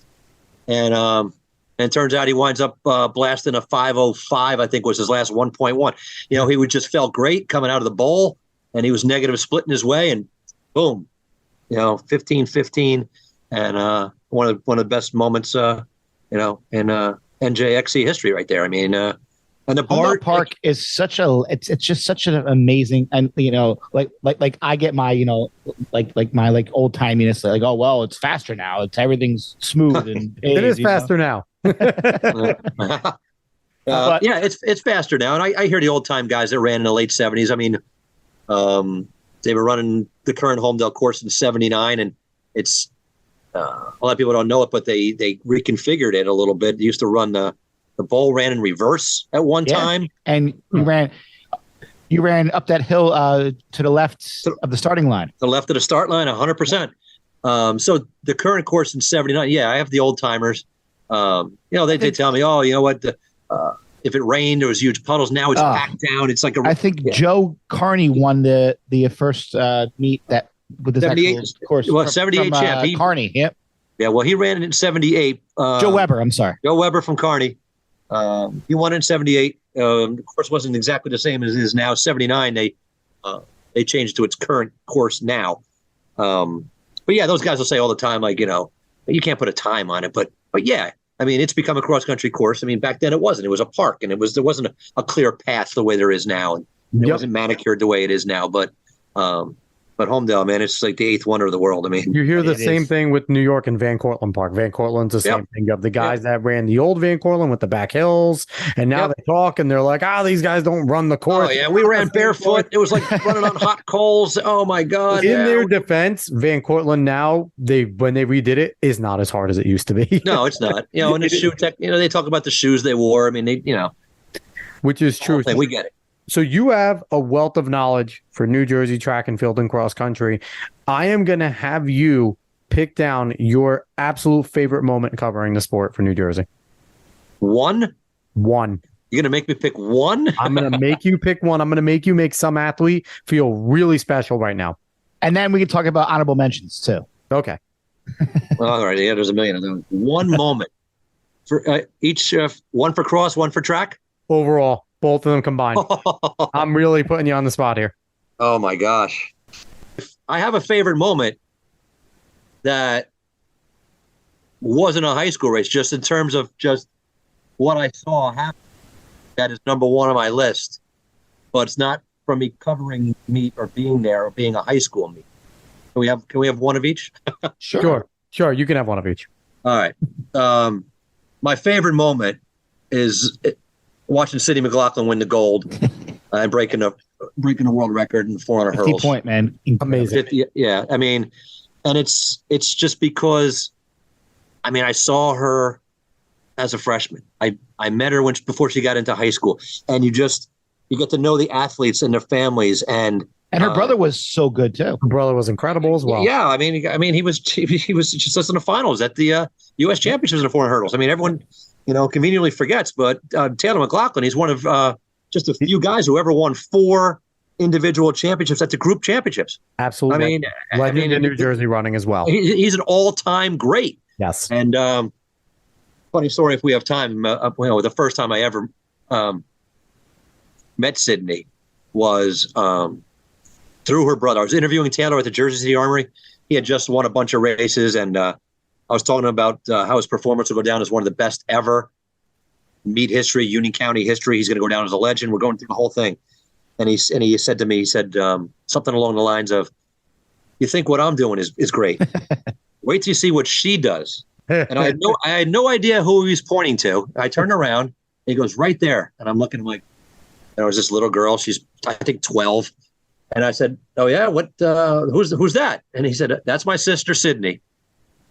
[SPEAKER 3] And it turns out he winds up blasting a 5:05, I think was his last 1.1. He would just felt great coming out of the bowl, and he was negative splitting his way, and boom, 15-15, and one of the best moments, in NJXC history right there. And the
[SPEAKER 2] park is such it's just such an amazing, and I get my my old timiness, oh well, it's faster now, everything's smooth and
[SPEAKER 1] it is faster now.
[SPEAKER 3] Yeah, it's faster now, and I hear the old time guys that ran in the late '70s. I mean, they were running the current Homedale course in '79, and it's a lot of people don't know it, but they reconfigured it a little bit. They used to run the bowl ran in reverse at one time,
[SPEAKER 2] and you ran up that hill to the left of the starting line.
[SPEAKER 3] The left of the start line, 100%. So the current course in '79, yeah, I have the old timers. They tell me, oh, you know what, if it rained, there was huge puddles. Now it's packed down. It's like
[SPEAKER 2] I think Joe Carney won the first meet that with the
[SPEAKER 3] 78
[SPEAKER 2] course.
[SPEAKER 3] Well, 78 champ.
[SPEAKER 2] Carney, yep.
[SPEAKER 3] Yeah, well, he ran it in '78.
[SPEAKER 2] Joe Weber, I'm sorry.
[SPEAKER 3] Joe Weber from Carney. He won it in '78. The course wasn't exactly the same as it is now. '79, they changed to its current course now. But yeah, those guys will say all the time, like, you can't put a time on it, but yeah, I mean, it's become a cross country course. I mean, back then it wasn't. It was a park, and there wasn't a clear path the way there is now, and it wasn't manicured the way it is now. But Homedale, man, it's like the eighth wonder of the world. I mean,
[SPEAKER 1] you hear the same thing with New York and Van Cortlandt Park. Van Cortlandt's the same thing. You have the guys that ran the old Van Cortlandt with the back hills, and now they talk and they're like, these guys don't run the course.
[SPEAKER 3] Oh yeah, we ran barefoot. It was like running on hot coals. Oh my god!
[SPEAKER 1] In their defense, Van Cortlandt now when they redid it is not as hard as it used to be.
[SPEAKER 3] No, it's not. And the shoe tech. They talk about the shoes they wore. I mean,
[SPEAKER 1] which is true.
[SPEAKER 3] We get it.
[SPEAKER 1] So you have a wealth of knowledge for New Jersey track and field and cross country. I am going to have you pick down your absolute favorite moment covering the sport for New Jersey.
[SPEAKER 3] One.
[SPEAKER 1] You're
[SPEAKER 3] going to make me pick one?
[SPEAKER 1] I'm going to make you pick one. I'm going to make you make some athlete feel really special right now.
[SPEAKER 2] And then we can talk about honorable mentions too.
[SPEAKER 1] Okay.
[SPEAKER 3] Well, all right. Yeah, there's a million of them. One moment for each, one for cross, one for track?
[SPEAKER 1] Overall. Both of them combined. I'm really putting you on the spot here.
[SPEAKER 3] Oh, my gosh. I have a favorite moment that wasn't a high school race, just in terms of just what I saw happen. That is number one on my list. But it's not from me covering meet or being there or being a high school meet. Can we have one of each?
[SPEAKER 1] Sure. You can have one of each.
[SPEAKER 3] All right. My favorite moment is watching Sidney McLaughlin win the gold and breaking a world record in 400 hurdles.
[SPEAKER 2] 50-point, man.
[SPEAKER 1] Amazing.
[SPEAKER 3] 50, yeah. I mean, and it's just because, I mean, I saw her as a freshman. I met her before she got into high school, and you get to know the athletes and their families, and
[SPEAKER 2] her brother was so good too.
[SPEAKER 1] Her brother was incredible as well.
[SPEAKER 3] Yeah, I mean, he was just in the finals at the U.S. Championships in the 400 hurdles. I mean, everyone conveniently forgets, but Taylor McLaughlin, he's one of just a few guys who ever won 4 individual championships at the group championships.
[SPEAKER 1] Absolutely.
[SPEAKER 3] I mean,
[SPEAKER 1] legend in New Jersey running as well.
[SPEAKER 3] He's an all-time great.
[SPEAKER 1] Yes.
[SPEAKER 3] And funny story, if we have time, the first time I ever met Sydney was through her brother. I was interviewing Taylor at the Jersey City Armory. He had just won a bunch of races, and I was talking about how his performance will go down as one of the best ever. Meet history, Union County history. He's going to go down as a legend. We're going through the whole thing. And he said to me, something along the lines of, "You think what I'm doing is great. Wait till you see what she does." And I had no idea who he was pointing to. I turned around, and he goes, "Right there." And I'm looking, like, there was this little girl. She's, I think, 12. And I said, "Oh yeah, what? Who's that?" And he said, "That's my sister, Sydney.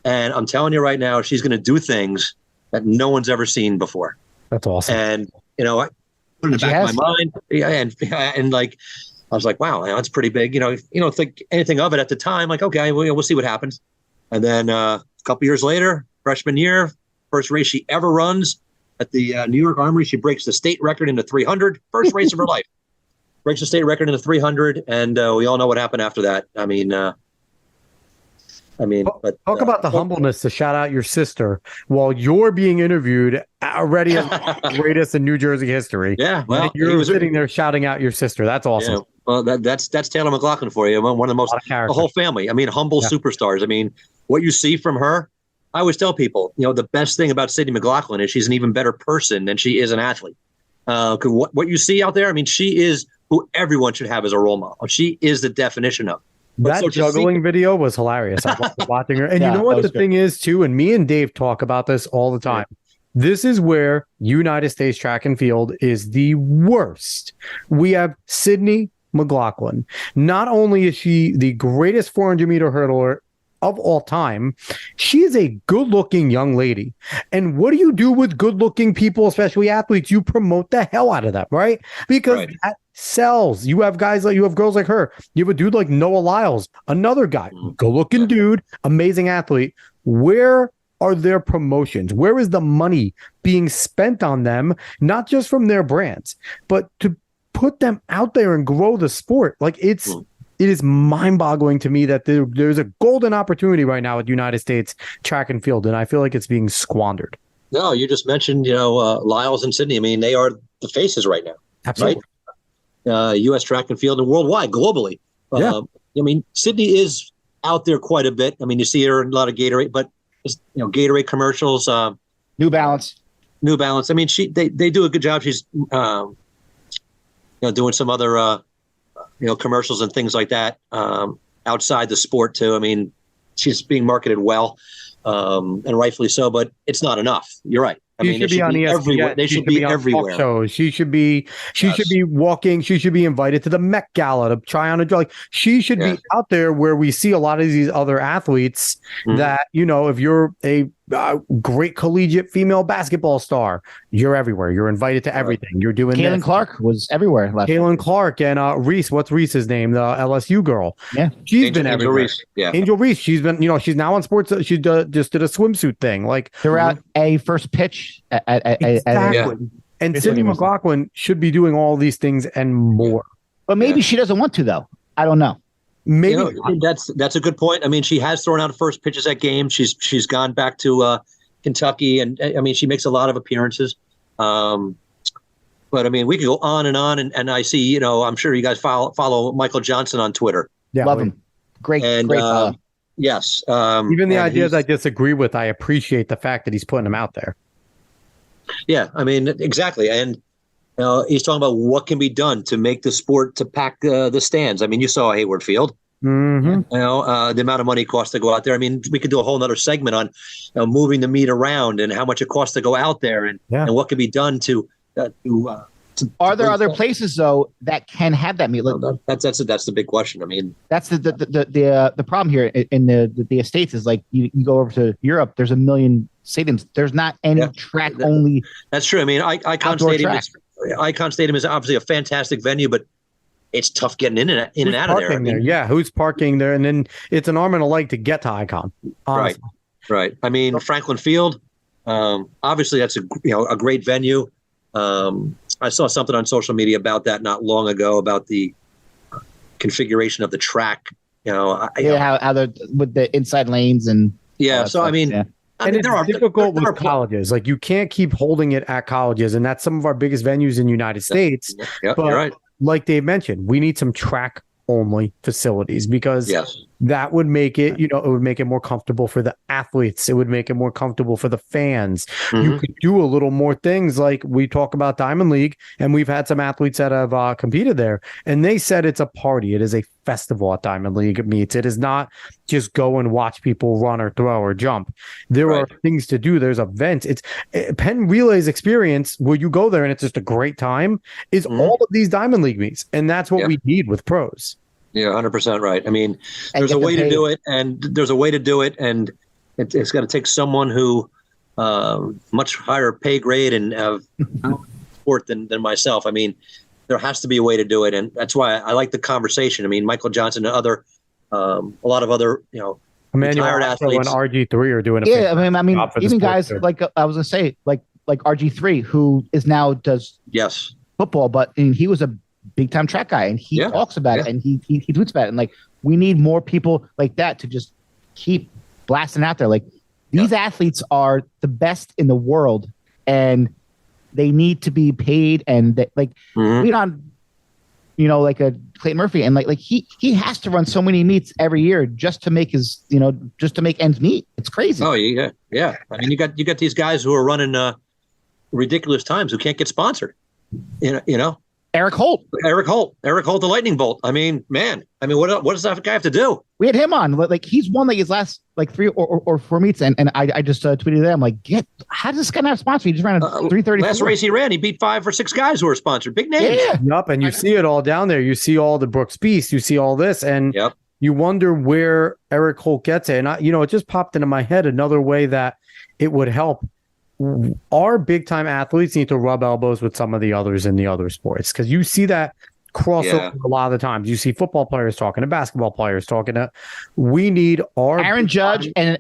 [SPEAKER 3] And I'm telling you right now, she's going to do things that no one's ever seen before."
[SPEAKER 1] That's awesome.
[SPEAKER 3] And I put it in the back of my mind, and like I was like, "Wow, that's pretty big." You don't think anything of it at the time. Like, okay, we'll see what happens. And then a couple years later, freshman year, first race she ever runs at the New York Armory, she breaks the state record in the 300. First race of her life, breaks the state record in the 300, and we all know what happened after that. But
[SPEAKER 1] talk about the humbleness to shout out your sister while you're being interviewed already as the greatest in New Jersey history.
[SPEAKER 3] Yeah, well,
[SPEAKER 1] you're sitting there shouting out your sister. That's awesome.
[SPEAKER 3] Yeah, well, that's Taylor McLaughlin for you. One of the most, the whole family. I mean, humble superstars. I mean, what you see from her, I always tell people, the best thing about Sidney McLaughlin is she's an even better person than she is an athlete. What you see out there, I mean, she is who everyone should have as a role model. She is the definition of.
[SPEAKER 1] That juggling video was hilarious. I was watching her. And you know what the thing is, too? And me and Dave talk about this all the time. This is where United States track and field is the worst. We have Sydney McLaughlin. Not only is she the greatest 400-meter hurdler of all time, she is a good-looking young lady. And what do you do with good-looking people, especially athletes? You promote the hell out of them, right? Because that sells. You have girls like her. You have a dude like Noah Lyles, another guy, good-looking dude, amazing athlete. Where are their promotions? Where is the money being spent on them? Not just from their brands, but to put them out there and grow the sport. Like it is mind-boggling to me that there's a golden opportunity right now at United States track and field, and I feel like it's being squandered.
[SPEAKER 3] No, you just mentioned, Lyles and Sydney. I mean, they are the faces right now.
[SPEAKER 1] Absolutely.
[SPEAKER 3] Right? U.S. track and field and worldwide, globally.
[SPEAKER 1] Yeah.
[SPEAKER 3] I mean, Sydney is out there quite a bit. I mean, you see her in a lot of Gatorade, but Gatorade commercials.
[SPEAKER 2] New Balance.
[SPEAKER 3] I mean, they do a good job. She's doing some other commercials and things like that outside the sport too. I mean, she's being marketed well, and rightfully so, but it's not enough. You're right.
[SPEAKER 1] She should be on ESPN.
[SPEAKER 3] Everywhere. They should be everywhere.
[SPEAKER 1] Shows. She should be walking. She should be invited to the Met Gala to try on a drug. She should be out there where we see a lot of these other athletes that, if you're a great collegiate female basketball star, you're everywhere. You're invited to everything. You're doing
[SPEAKER 2] Caitlin Clark was everywhere.
[SPEAKER 1] Caitlin Clark and Reese. What's Reese's name? The LSU girl.
[SPEAKER 2] Yeah,
[SPEAKER 1] she's been everywhere.
[SPEAKER 3] Reese. Yeah,
[SPEAKER 1] Angel Reese. She's been. She's now on sports. She just did a swimsuit thing. Like
[SPEAKER 2] throughout a first pitch.
[SPEAKER 1] Exactly. And Sydney McLaughlin should be doing all these things and more.
[SPEAKER 2] But maybe she doesn't want to, though. I don't know.
[SPEAKER 1] Maybe
[SPEAKER 3] that's a good point. I mean, she has thrown out first pitches at games. She's gone back to Kentucky, and I mean, she makes a lot of appearances. But I mean, we could go on, and I see, I'm sure you guys follow Michael Johnson on Twitter.
[SPEAKER 1] Yeah,
[SPEAKER 2] love him. Great follow.
[SPEAKER 3] Yes.
[SPEAKER 1] Even the ideas I disagree with, I appreciate the fact that he's putting them out there.
[SPEAKER 3] Yeah, I mean, exactly. And he's talking about what can be done to make the sport to pack the stands. I mean, you saw Hayward Field.
[SPEAKER 1] Mm-hmm.
[SPEAKER 3] The amount of money it costs to go out there. I mean, we could do a whole nother segment on moving the meat around and how much it costs to go out there, and what can be done to.
[SPEAKER 2] Are there other places though that can have that meat?
[SPEAKER 3] That's the big question. I mean,
[SPEAKER 2] that's the problem here in the States is like you go over to Europe. There's a million stadiums. There's not any track only.
[SPEAKER 3] That's true. I mean, Icon Stadium is obviously a fantastic venue, but it's tough getting in and out of there. I mean,
[SPEAKER 1] who's parking there? And then it's an arm and a leg to get to Icon. Honestly.
[SPEAKER 3] Right. I mean, Franklin Field. Obviously, that's a great venue. I saw something on social media about that not long ago about the configuration of the track. How
[SPEAKER 2] they're with the inside lanes and
[SPEAKER 3] so I mean.
[SPEAKER 1] And it's difficult with colleges. Like you can't keep holding it at colleges, and that's some of our biggest venues in the United States.
[SPEAKER 3] But
[SPEAKER 1] you're right. Like Dave mentioned, we need some track only facilities because that would make it, it would make it more comfortable for the athletes. It would make it more comfortable for the fans. Mm-hmm. You could do a little more things like we talk about Diamond League, and we've had some athletes that have competed there, and they said it's a party. It is a festival at Diamond League meets. It is not just go and watch people run or throw or jump. There are things to do. There's events. It's Penn Relay's experience where you go there and it's just a great time is all of these Diamond League meets, and that's what we need with pros.
[SPEAKER 3] Yeah, 100% right. I mean, there's a way to do it, and it's going to take someone who much higher pay grade and have sport than myself. I mean, there has to be a way to do it, and that's why I like the conversation. I mean, Michael Johnson and a lot of other retired athletes.
[SPEAKER 1] And RG3 are doing
[SPEAKER 2] I mean, even guys like I was going to say like RG3 who is now does football, but he was a big time track guy, and he talks about it and he tweets about it, and like we need more people like that to just keep blasting out there. Like these athletes are the best in the world, and they need to be paid. And like we don't, like a Clayton Murphy, and like he has to run so many meets every year just to make his just to make ends meet. It's crazy.
[SPEAKER 3] Oh yeah. I mean, you got these guys who are running ridiculous times who can't get sponsored.
[SPEAKER 2] Eric Holt.
[SPEAKER 3] Eric Holt, the lightning bolt. I mean, man, what does that guy have to do?
[SPEAKER 2] We had him on. Like he's won like his last like 3 or 4 meets, and I just tweeted that. I'm like, how does this guy not have sponsor? He just ran a 3:30.
[SPEAKER 3] Last race he ran, he beat 5 or 6 guys who were sponsored, big names.
[SPEAKER 2] Yeah.
[SPEAKER 1] Yup, and you see it all down there. You see all the Brooks Beast. You see all this, and
[SPEAKER 3] Yep.
[SPEAKER 1] you wonder where Eric Holt gets it. And it just popped into my head another way that it would help. Our big time athletes need to rub elbows with some of the others in the other sports, because you see that crossover a lot of the times. You see football players talking to basketball players talking to. We need our
[SPEAKER 2] Aaron Judge and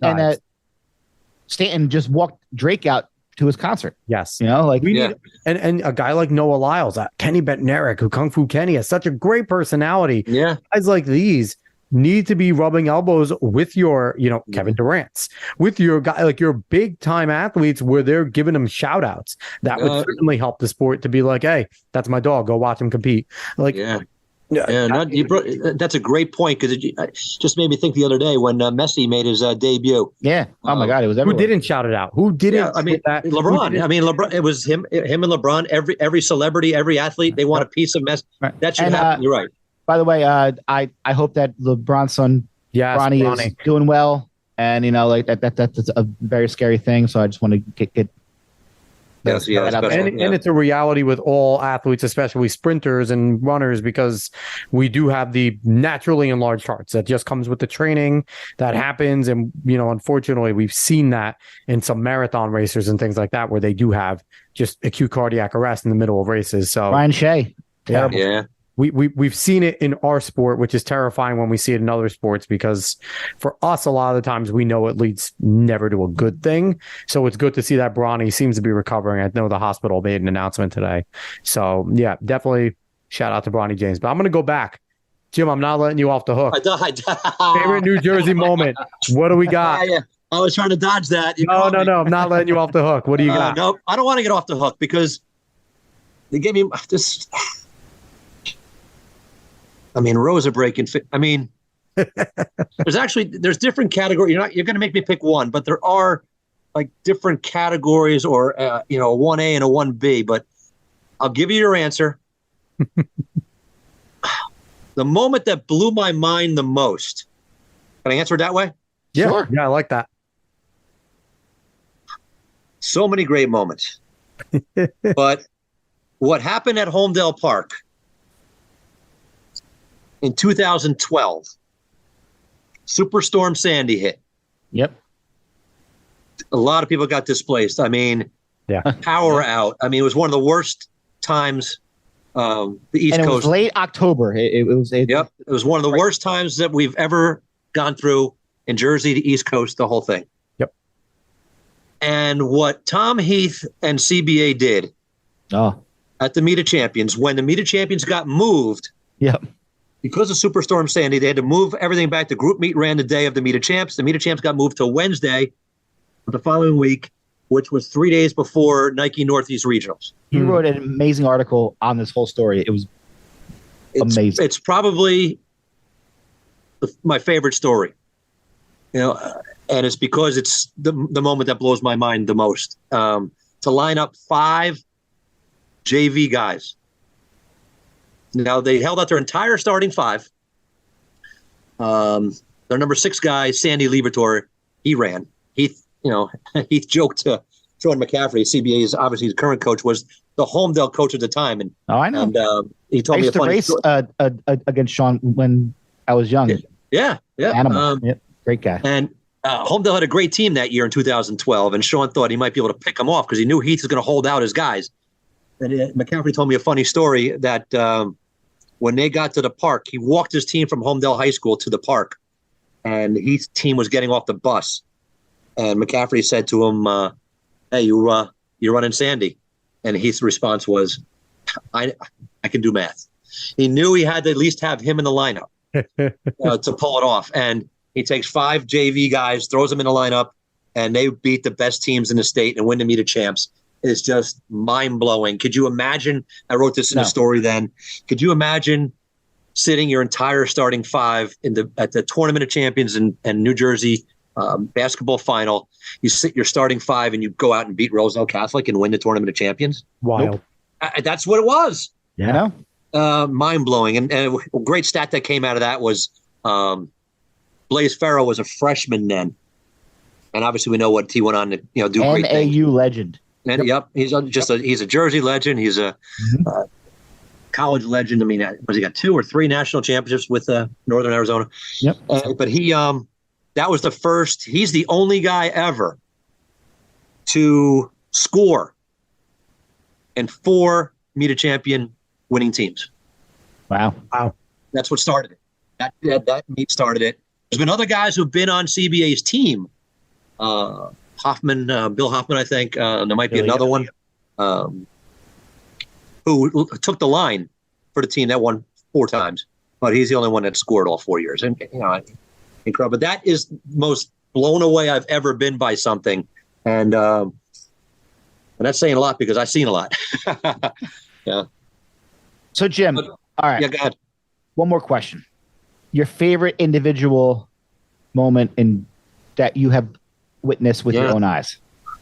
[SPEAKER 2] Stanton just walked Drake out to his concert.
[SPEAKER 1] Yes,
[SPEAKER 2] we
[SPEAKER 1] need and a guy like Noah Lyles, Kenny Bednarik, who Kung Fu Kenny has such a great personality.
[SPEAKER 3] Yeah,
[SPEAKER 1] guys like these need to be rubbing elbows with your, Kevin Durant's, with your guy, like your big time athletes, where they're giving them shout outs. That would certainly help the sport to be like, hey, that's my dog. Go watch him compete.
[SPEAKER 3] That's a great point, because it just made me think the other day when Messi made his debut.
[SPEAKER 2] Yeah. Oh my God, it was everywhere.
[SPEAKER 1] Who didn't shout it out? Who didn't?
[SPEAKER 3] Yeah, LeBron. LeBron. It was him and LeBron. Every celebrity, every athlete, they want a piece of Messi. Right. That should happen. You're right.
[SPEAKER 2] By the way, I hope that LeBron's son, Bronny, is doing well, and that's a very scary thing. So I just want to get
[SPEAKER 1] and it's a reality with all athletes, especially sprinters and runners, because we do have the naturally enlarged hearts that just comes with the training that happens. And, unfortunately, we've seen that in some marathon racers and things like that, where they do have just acute cardiac arrest in the middle of races. So
[SPEAKER 2] Ryan Shea.
[SPEAKER 3] Yeah.
[SPEAKER 1] We've seen it in our sport, which is terrifying when we see it in other sports, because for us, a lot of the times we know it leads never to a good thing. So it's good to see that Bronny seems to be recovering. I know the hospital made an announcement today. So yeah, definitely shout out to Bronny James. But I'm going to go back. Jim, I'm not letting you off the hook. Favorite New Jersey moment. What do we got?
[SPEAKER 3] I was trying to dodge that.
[SPEAKER 1] No. I'm not letting you off the hook. What do you got?
[SPEAKER 3] No, I don't want to get off the hook, because they gave me this. Rosa breaking. There's different categories. You're going to make me pick one, but there are like different categories, or a 1A and a 1B. But I'll give you your answer. The moment that blew my mind the most. Can I answer it that way?
[SPEAKER 1] Yeah, sure. Yeah, I like that.
[SPEAKER 3] So many great moments. But what happened at Homedale Park in 2012, Superstorm Sandy hit.
[SPEAKER 2] Yep.
[SPEAKER 3] A lot of people got displaced. Power out. It was one of the worst times. The East Coast. It was
[SPEAKER 2] late October. It was
[SPEAKER 3] one of the worst times that we've ever gone through in Jersey to East Coast, the whole thing.
[SPEAKER 1] Yep.
[SPEAKER 3] And what Tom Heath and CBA did at the Meet of Champions, when the Meet of Champions got moved.
[SPEAKER 2] Yep.
[SPEAKER 3] Because of Superstorm Sandy, they had to move everything back. The group meet ran the day of the Meet of Champs. The Meet of Champs got moved to Wednesday of the following week, which was 3 days before Nike Northeast Regionals.
[SPEAKER 2] He wrote an amazing article on this whole story. It was amazing. It's
[SPEAKER 3] probably my favorite story, and it's because it's the moment that blows my mind the most. To line up 5 JV guys. Now, they held out their entire starting 5. Their number 6 guy, Sandy Liberatore, he ran. He joked to Jordan McCaffrey, CBA's obviously his current coach, was the Homedale coach at the time. And
[SPEAKER 2] I know.
[SPEAKER 3] And he told me a funny
[SPEAKER 2] story. I used to race against Sean when I was young.
[SPEAKER 3] Yeah.
[SPEAKER 2] Animal. Great guy.
[SPEAKER 3] And Homedale had a great team that year in 2012, and Sean thought he might be able to pick them off because he knew Heath was going to hold out his guys. And McCaffrey told me a funny story that when they got to the park, he walked his team from Homedale High School to the park, and Heath's team was getting off the bus. And McCaffrey said to him, "Hey, you're running Sandy," and Heath's response was, "I can do math." He knew he had to at least have him in the lineup to pull it off. And he takes 5 JV guys, throws them in the lineup, and they beat the best teams in the state and win the Meet of Champs. It's just mind-blowing. Could you imagine? I wrote this in the story then. Could you imagine sitting your entire starting 5 at the Tournament of Champions in New Jersey basketball final? You sit your starting 5 and you go out and beat Roseville Catholic and win the Tournament of Champions?
[SPEAKER 1] Wild.
[SPEAKER 3] That's what it was.
[SPEAKER 2] Yeah. You know?
[SPEAKER 3] Mind blowing. And a great stat that came out of that was Blaze Farrow was a freshman then. And obviously we know what he went on to do great things.
[SPEAKER 2] NAU legend.
[SPEAKER 3] And, yep. He's a Jersey legend. He's a college legend. I mean, he got 2 or 3 national championships with Northern Arizona.
[SPEAKER 2] Yep.
[SPEAKER 3] But he that was the first. He's the only guy ever to score in 4 meet a champion winning teams.
[SPEAKER 2] Wow.
[SPEAKER 3] That's what started it. That meet started it. There's been other guys who've been on CBA's team. Hoffman, Bill Hoffman, I think. There might be another one who took the line for the team that won 4 times. But he's the only one that scored all 4 years. And incredible. But that is the most blown away I've ever been by something. And that's saying a lot because I've seen a lot. Yeah.
[SPEAKER 2] So, Jim, all right.
[SPEAKER 3] Yeah, go ahead.
[SPEAKER 2] One more question. Your favorite individual moment that you have witnessed with your own eyes?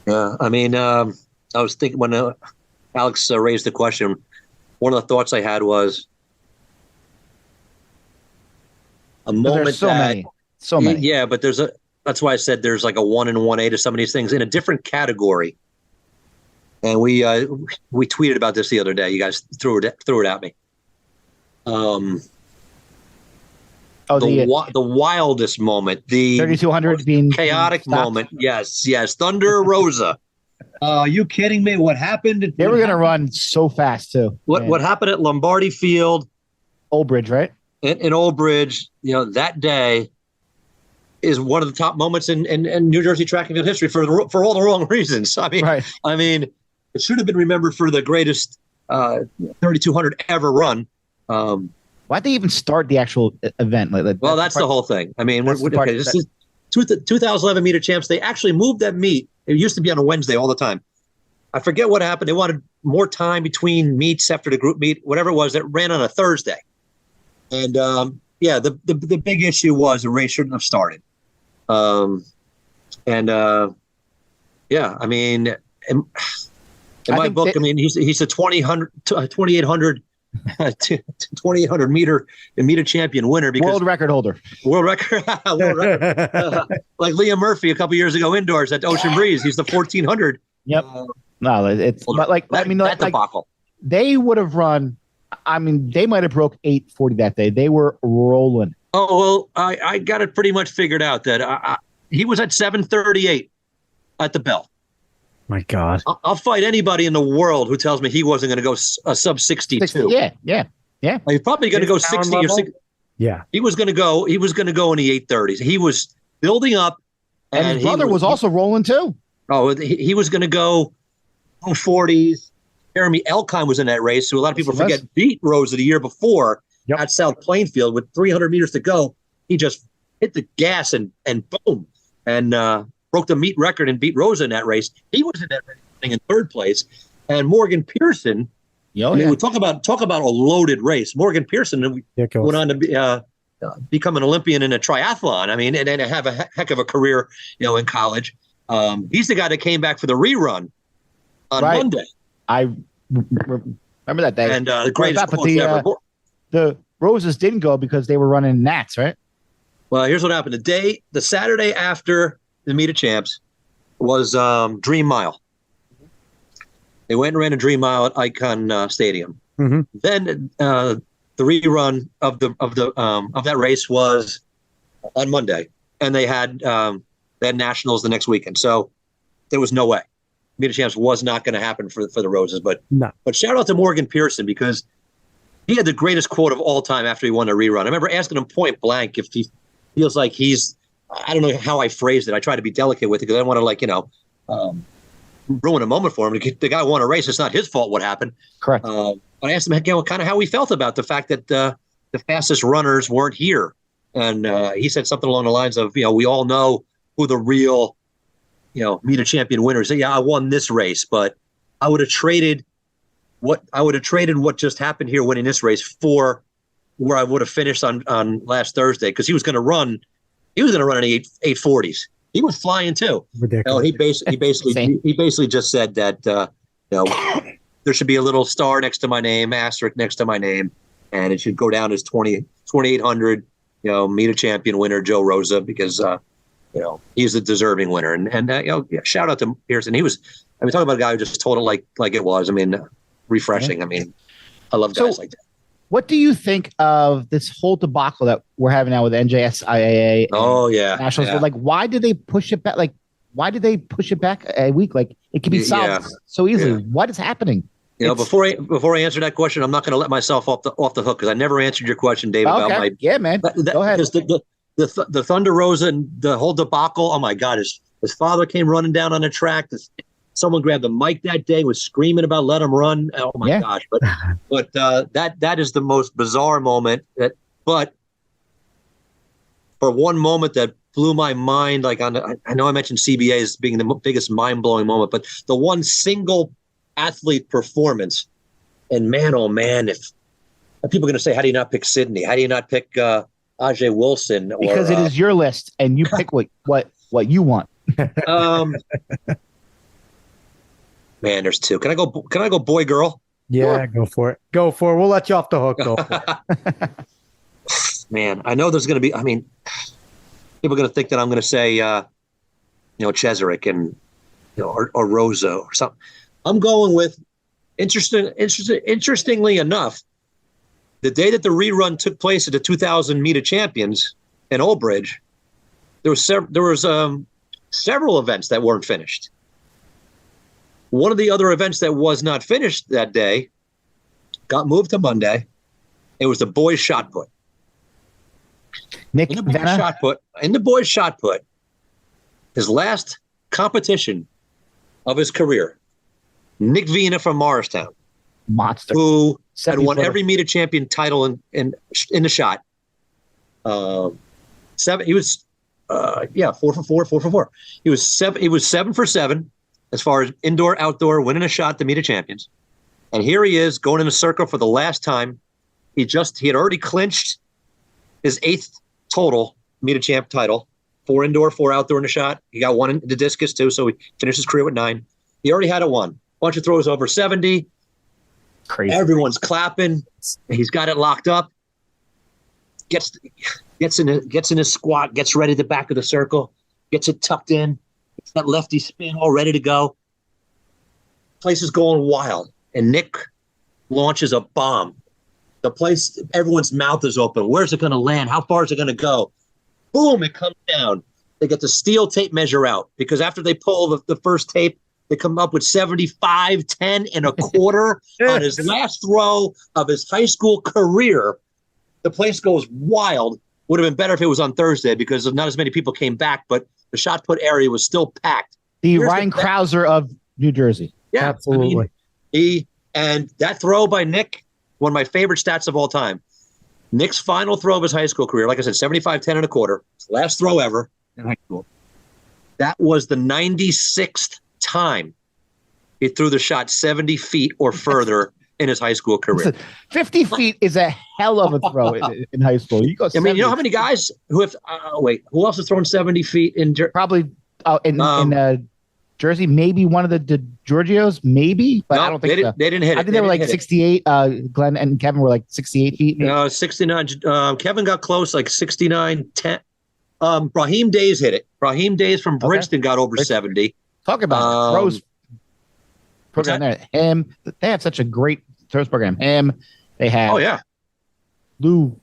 [SPEAKER 3] Yeah. I mean, I was thinking when Alex raised the question, one of the thoughts I had was a moment
[SPEAKER 2] so many.
[SPEAKER 3] Yeah, but that's why I said there's like a 1 and 1A to some of these things in a different category. And we tweeted about this the other day. You guys threw it at me. The wildest moment, the
[SPEAKER 2] 3200 being
[SPEAKER 3] chaotic moment. Yes. Thunder Rosa. Are you kidding me? What happened?
[SPEAKER 2] They were going to run so fast too.
[SPEAKER 3] What happened at Lombardi Field?
[SPEAKER 2] Old Bridge, right?
[SPEAKER 3] In Old Bridge, that day is one of the top moments in New Jersey track and field history for all the wrong reasons. I mean, it should have been remembered for the greatest 3200 ever run.
[SPEAKER 2] Why'd they even start the actual event?
[SPEAKER 3] Well, that's the whole thing. I mean, this is 2011 meter champs. They actually moved that meet. It used to be on a Wednesday all the time. I forget what happened. They wanted more time between meets after the group meet, whatever it was, that ran on a Thursday. And the big issue was the race shouldn't have started. I mean, in my book, he's a 2800 meter champion winner because
[SPEAKER 2] world record holder.
[SPEAKER 3] Like Liam Murphy a couple years ago indoors at Ocean Breeze. He's the 1400.
[SPEAKER 2] Yep. No, it's but that debacle. They would have run. I mean, they might have broke 8:40 that day. They were rolling.
[SPEAKER 3] Oh well, I got it pretty much figured out that he was at 7:38 at the bell.
[SPEAKER 1] My God.
[SPEAKER 3] I'll fight anybody in the world who tells me he wasn't going to go a sub 62.
[SPEAKER 2] Yeah.
[SPEAKER 3] He's probably going to go 60 or 60.
[SPEAKER 1] Yeah.
[SPEAKER 3] He was going to go in the 8:30s. He was building up.
[SPEAKER 2] And his brother was also rolling too.
[SPEAKER 3] Oh, he was going to go 40s. Jeremy Elkheim was in that race, who a lot of people forget beat Rosa the year before at South Plainfield with 300 meters to go. He just hit the gas and boom. And broke the meet record and beat Rosa in that race. He was in that race in 3rd place. And Morgan Pearson, we talk about a loaded race. Morgan Pearson went on to become an Olympian in a triathlon. I mean, and have a heck of a career, in college. He's the guy that came back for the rerun on Monday.
[SPEAKER 2] I remember that day.
[SPEAKER 3] And the greatest ever.
[SPEAKER 2] The Roses didn't go because they were running Nats, right?
[SPEAKER 3] Well, here's what happened. The Saturday after the meet of champs was Dream Mile. They went and ran a Dream Mile at Icon Stadium.
[SPEAKER 1] Mm-hmm.
[SPEAKER 3] Then the rerun of that race was on Monday, and they had nationals the next weekend. So there was no way meet of champs was not going to happen for the Roses. But shout out to Morgan Pearson because he had the greatest quote of all time after he won a rerun. I remember asking him point blank if he feels like I don't know how I phrased it. I try to be delicate with it because I don't want to ruin a moment for him. The guy won a race. It's not his fault what happened.
[SPEAKER 2] Correct.
[SPEAKER 3] But I asked him kind of how he felt about the fact that the fastest runners weren't here. And he said something along the lines of, we all know who the real, meet a champion winners. Yeah, I won this race, but I would have traded what just happened here winning this race for where I would have finished on last Thursday because he was going to run in the 840s. He was flying too.
[SPEAKER 1] Ridiculous.
[SPEAKER 3] He basically just said that there should be a little star next to my name, asterisk next to my name, and it should go down as 2,800. Meet a champion winner, Joe Rosa, because he's a deserving winner. And shout out to Pearson. Talking about a guy who just told it like it was. Refreshing. I love guys like that.
[SPEAKER 2] What do you think of this whole debacle that we're having now with NJSIAA?
[SPEAKER 3] Oh yeah,
[SPEAKER 2] Nationals.
[SPEAKER 3] yeah.
[SPEAKER 2] Why did they push it back? Why did they push it back a week? It can be solved so easily. Yeah. What is happening?
[SPEAKER 3] Before I answer that question, I'm not going to let myself off the hook because I never answered your question, David.
[SPEAKER 2] Okay.
[SPEAKER 3] About
[SPEAKER 2] man. Go ahead.
[SPEAKER 3] Because the Thunder Rosa and the whole debacle. Oh my God, his father came running down on the track. Someone grabbed the mic that day, was screaming about let him run. Oh my gosh! But that is the most bizarre moment. But for one moment that blew my mind, I know I mentioned CBA as being the biggest mind-blowing moment, but the one single athlete performance, and man, oh man, if people are going to say, how do you not pick Sydney? How do you not pick Ajay Wilson?
[SPEAKER 2] Because it is your list, and you pick what you want.
[SPEAKER 3] Man, there's two. Can I go boy girl?
[SPEAKER 1] Yeah, sure. Go for it. We'll let you off the hook. Go for it.
[SPEAKER 3] Man, I know there's going to be. People are going to think that I'm going to say, Cheserek and or Rosa or something. I'm going with interestingly enough, the day that the rerun took place at the 2000 Meet of Champions in Old Bridge, there was several events that weren't finished. One of the other events that was not finished that day got moved to Monday. It was the boys shot put.
[SPEAKER 2] Nick
[SPEAKER 3] in the boys shot put, his last competition of his career, Nick Vina from Morristown,
[SPEAKER 2] monster,
[SPEAKER 3] who had won every Meet of Champion title in the shot. He was 4 for 4. He was 7 for 7 as far as indoor, outdoor, winning a shot to Meet of Champions. And here he is going in a circle for the last time. He had already clinched his 8th total Meet of Champ title, 4 indoor, 4 outdoor in the shot. He got 1 in the discus too, so he finished his career with 9. He already had a 1. Bunch of throws over 70.
[SPEAKER 2] Crazy.
[SPEAKER 3] Everyone's clapping. He's got it locked up. Gets in his squat. Gets ready at the back of the circle. Gets it tucked in. It's that lefty spin all ready to go. Place is going wild, and Nick launches a bomb. The place, everyone's mouth is open. Where's it going to land? How far is it going to go? Boom! It comes down. They get the steel tape measure out because after they pull the first tape, they come up with 75, 10 and a quarter on his last throw of his high school career. The place goes wild. Would have been better if it was on Thursday because not as many people came back, but the shot put area was still packed.
[SPEAKER 2] The Ryan Krauser of New Jersey.
[SPEAKER 1] Yeah, absolutely.
[SPEAKER 3] And that throw by Nick, one of my favorite stats of all time. Nick's final throw of his high school career, like I said, 75, 10 and a quarter. Last throw ever in high school. That was the 96th time he threw the shot 70 feet or further in his high school career.
[SPEAKER 2] 50 feet is a hell of a throw in high school. You know how
[SPEAKER 3] many guys who have who else has thrown 70 feet in
[SPEAKER 2] probably in Jersey? Maybe one of the Giorgios, maybe, but I don't think
[SPEAKER 3] they didn't hit it.
[SPEAKER 2] I think they were like 68. Glenn and Kevin were like 68 feet.
[SPEAKER 3] No, 69. Kevin got close, like 69, 10. Raheem Days hit it. Raheem Days from Princeton got over 70.
[SPEAKER 2] Talk about throws program there. They have such a great throws program. They have Lou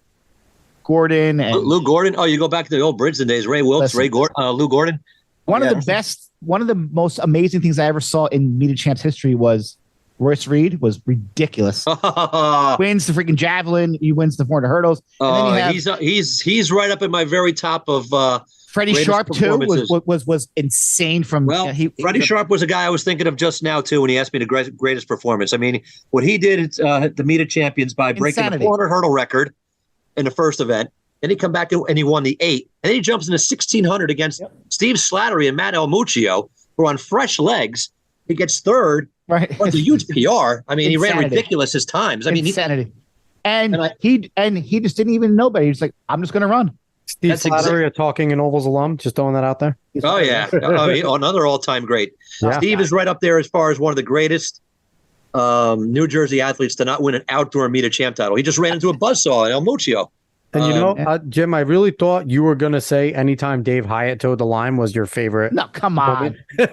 [SPEAKER 2] Gordon.
[SPEAKER 3] Lou Gordon. Oh, you go back to the old Bridgeton days. Ray Wilkes, Lou Gordon.
[SPEAKER 2] One of the most amazing things I ever saw in Meet of Champs history was Royce Reed was ridiculous. Wins the freaking javelin. He wins the 400 hurdles.
[SPEAKER 3] And then he's right up at my very top of
[SPEAKER 2] Freddie Sharp too was insane.
[SPEAKER 3] Freddie Sharp was a guy I was thinking of just now too when he asked me the greatest performance. I mean, what he did at the Meet of Champions by breaking the 400 hurdle record in the first event. Then he come back and he won the 8. And then he jumps into 1600 against Steve Slattery and Matt Elmuccio, who are on fresh legs. He gets third.
[SPEAKER 2] Right.
[SPEAKER 3] Well, it's a huge PR. I mean, he ran ridiculous his times. I mean,
[SPEAKER 2] insanity. He just didn't even know, but he was like, I'm just going to run.
[SPEAKER 1] Steve Slattery, a Talking in Ovals alum, just throwing that out there.
[SPEAKER 3] Oh, yeah. Another all-time great. Yeah. Steve is right up there as far as one of the greatest New Jersey athletes to not win an outdoor meet a champ title. He just ran into a buzzsaw in El Muccio.
[SPEAKER 1] And Jim, I really thought you were going to say anytime Dave Hyatt towed the line was your favorite.
[SPEAKER 2] No, come on. I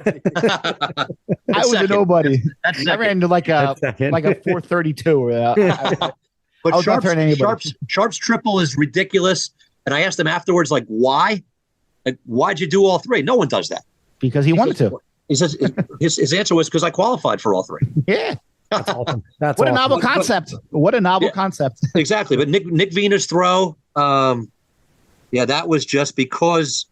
[SPEAKER 2] was
[SPEAKER 3] second.
[SPEAKER 2] a nobody.
[SPEAKER 3] That's
[SPEAKER 2] I
[SPEAKER 3] second.
[SPEAKER 2] ran into like a 432.
[SPEAKER 3] But
[SPEAKER 2] Sharp's
[SPEAKER 3] Sharp's triple is ridiculous. And I asked him afterwards, like, why? Like, why'd you do all three? No one does that.
[SPEAKER 2] Because he wanted to.
[SPEAKER 3] He says his answer was because I qualified for all three.
[SPEAKER 2] Yeah.
[SPEAKER 1] That's awesome. That's
[SPEAKER 2] what
[SPEAKER 1] awesome.
[SPEAKER 2] a novel concept. What a novel concept.
[SPEAKER 3] Exactly. But Nick Vina's throw, that was just because,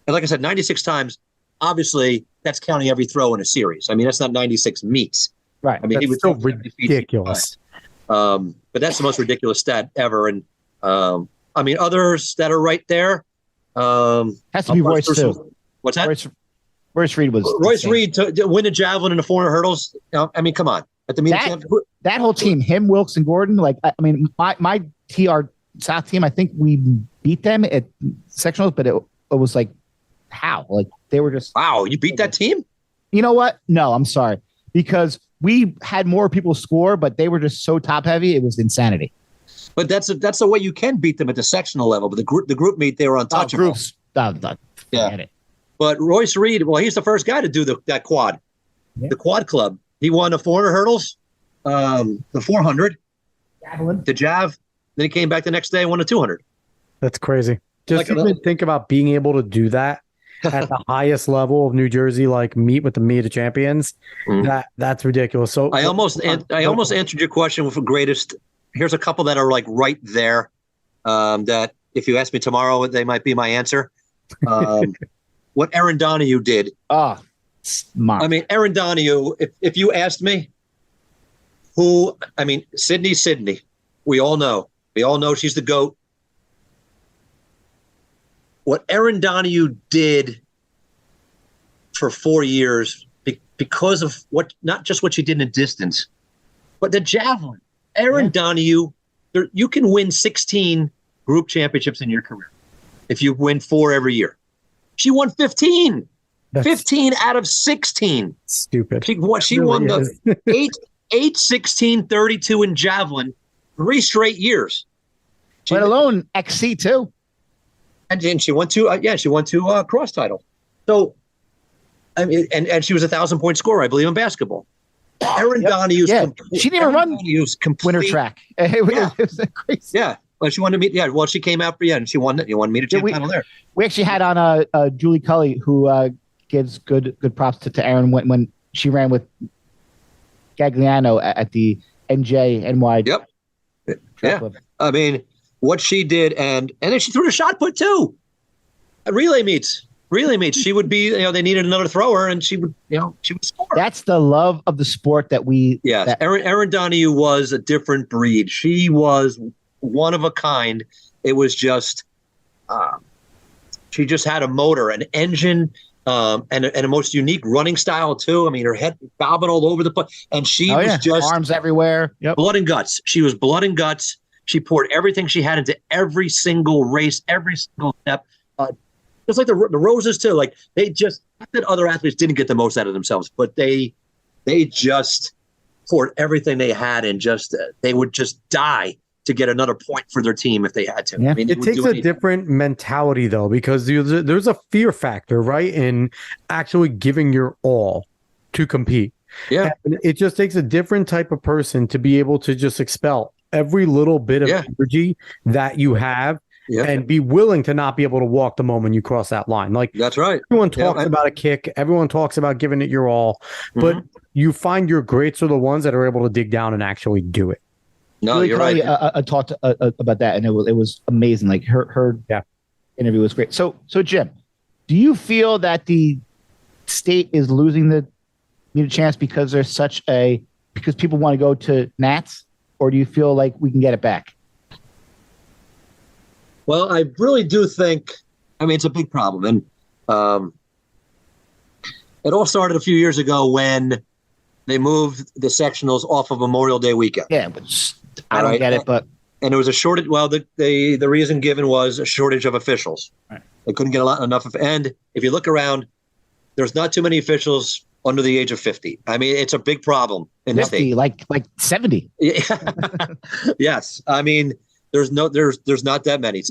[SPEAKER 3] and like I said, 96 times, obviously that's counting every throw in a series. I mean, that's not 96 meets.
[SPEAKER 2] Right.
[SPEAKER 3] I mean, he was
[SPEAKER 1] so ridiculous.
[SPEAKER 3] But that's the most ridiculous stat ever. And I mean, others that are right there.
[SPEAKER 2] Has to be Royce too.
[SPEAKER 3] What's that?
[SPEAKER 2] Royce Reed was
[SPEAKER 3] Royce Reed to win a javelin in the 400 hurdles. I mean, come on. At the meet
[SPEAKER 2] that whole team, him, Wilkes, and Gordon. Like, I mean, my TR South team. I think we beat them at sectionals, but it was like, how? Like they were just.
[SPEAKER 3] Wow, you beat that team?
[SPEAKER 2] You know what? No, I'm sorry, because we had more people score, but they were just so top heavy. It was insanity.
[SPEAKER 3] But that's the way you can beat them at the sectional level. But the group meet, they were untouchable.
[SPEAKER 2] Groups. Forget it.
[SPEAKER 3] But Royce Reed, well, he's the first guy to do that quad, the quad club. He won the 400 hurdles, the 400,
[SPEAKER 2] Javelin,
[SPEAKER 3] the jav. Then he came back the next day and won the 200.
[SPEAKER 1] That's crazy. Just even think about being able to do that at the highest level of New Jersey, like meet with the meet of champions. That's ridiculous. So
[SPEAKER 3] I almost answered your question with the greatest. Here's a couple that are like right there. That if you ask me tomorrow, they might be my answer. What Aaron Donahue did.
[SPEAKER 2] Oh, smart.
[SPEAKER 3] I mean, Aaron Donahue, if you asked me Sydney, we all know she's the GOAT. What Aaron Donahue did for 4 years because of not just what she did in distance, but the javelin. Aaron Donahue, you can win 16 group championships in your career if you win 4 every year. She won 15. 15 out of 16.
[SPEAKER 1] Stupid.
[SPEAKER 3] She won the 8, 16, 32 in javelin 3 straight years.
[SPEAKER 2] Let alone XC too.
[SPEAKER 3] And she won 2. She won 2 cross titles. So, I mean, and she was a 1,000-point scorer, I believe, in basketball. Aaron Donahue's
[SPEAKER 2] she didn't even run winter track. It was crazy.
[SPEAKER 3] Yeah. Well, she wanted to meet. Yeah. Well, she came out. And she won. You won meet a champ title there.
[SPEAKER 2] We actually had on Julie Cully, who gives good props to Aaron when she ran with Gagliano at the NJ
[SPEAKER 3] Yep. Yeah. I mean, what she did, and then she threw the shot put too. Relay meets. She would be. They needed another thrower, and she would score.
[SPEAKER 2] That's the love of the sport that we.
[SPEAKER 3] Yeah. Aaron Donahue was a different breed. She was one of a kind. It was just, she just had a motor, an engine, and a most unique running style too. I mean, her head bobbing all over the place, and she was just
[SPEAKER 2] arms everywhere. Yep.
[SPEAKER 3] Blood and guts. She was blood and guts. She poured everything she had into every single race, every single step. Just like the Roses too. Like they just, not that other athletes didn't get the most out of themselves, but they just poured everything they had, and just they would just die to get another point for their team if they had to.
[SPEAKER 2] Yeah.
[SPEAKER 3] I mean,
[SPEAKER 1] it takes a different mentality though, because there's a fear factor, right, in actually giving your all to compete.
[SPEAKER 3] Yeah,
[SPEAKER 1] and it just takes a different type of person to be able to just expel every little bit of energy that you have. Yeah. And be willing to not be able to walk the moment you cross that line. Like,
[SPEAKER 3] that's right.
[SPEAKER 1] Everyone talks about a kick. Everyone talks about giving it your all. But you find your greats are the ones that are able to dig down and actually do it.
[SPEAKER 3] No, you're right.
[SPEAKER 2] I talked about that, and it was amazing. Like her interview was great. So Jim, do you feel that the state is losing the chance because there's because people want to go to Nats, or do you feel like we can get it back?
[SPEAKER 3] Well, I really do think, it's a big problem. And it all started a few years ago when they moved the sectionals off of Memorial Day weekend.
[SPEAKER 2] Yeah, but I don't get it. But
[SPEAKER 3] and it was a shortage. Well, the reason given was a shortage of officials. Right. They couldn't get enough of. And if you look around, there's not too many officials under the age of 50. I mean, it's a big problem in the
[SPEAKER 2] 50,
[SPEAKER 3] state.
[SPEAKER 2] like 70.
[SPEAKER 3] Yes, I mean, there's not that many.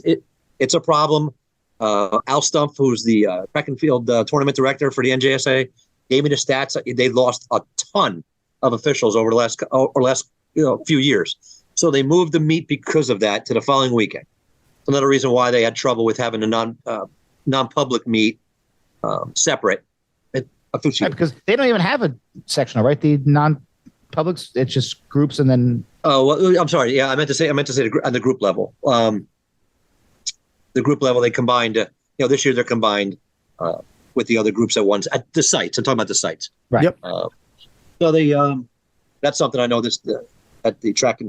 [SPEAKER 3] It's a problem. Al Stumpf, who's the track and field tournament director for the NJSA, gave me the stats. They lost a ton of officials over the last few years. So they moved the meet because of that to the following weekend. Another reason why they had trouble with having a non-public meet separate.
[SPEAKER 2] Right, because they don't even have a sectional, right? The non-publics, it's just groups and then.
[SPEAKER 3] Oh, well, I'm sorry. Yeah, I meant to say on the group level. The group level, they combined. This year they're combined with the other groups at once at the sites. I'm talking about the sites.
[SPEAKER 2] Right.
[SPEAKER 1] Yep.
[SPEAKER 3] So they that's something I know that the track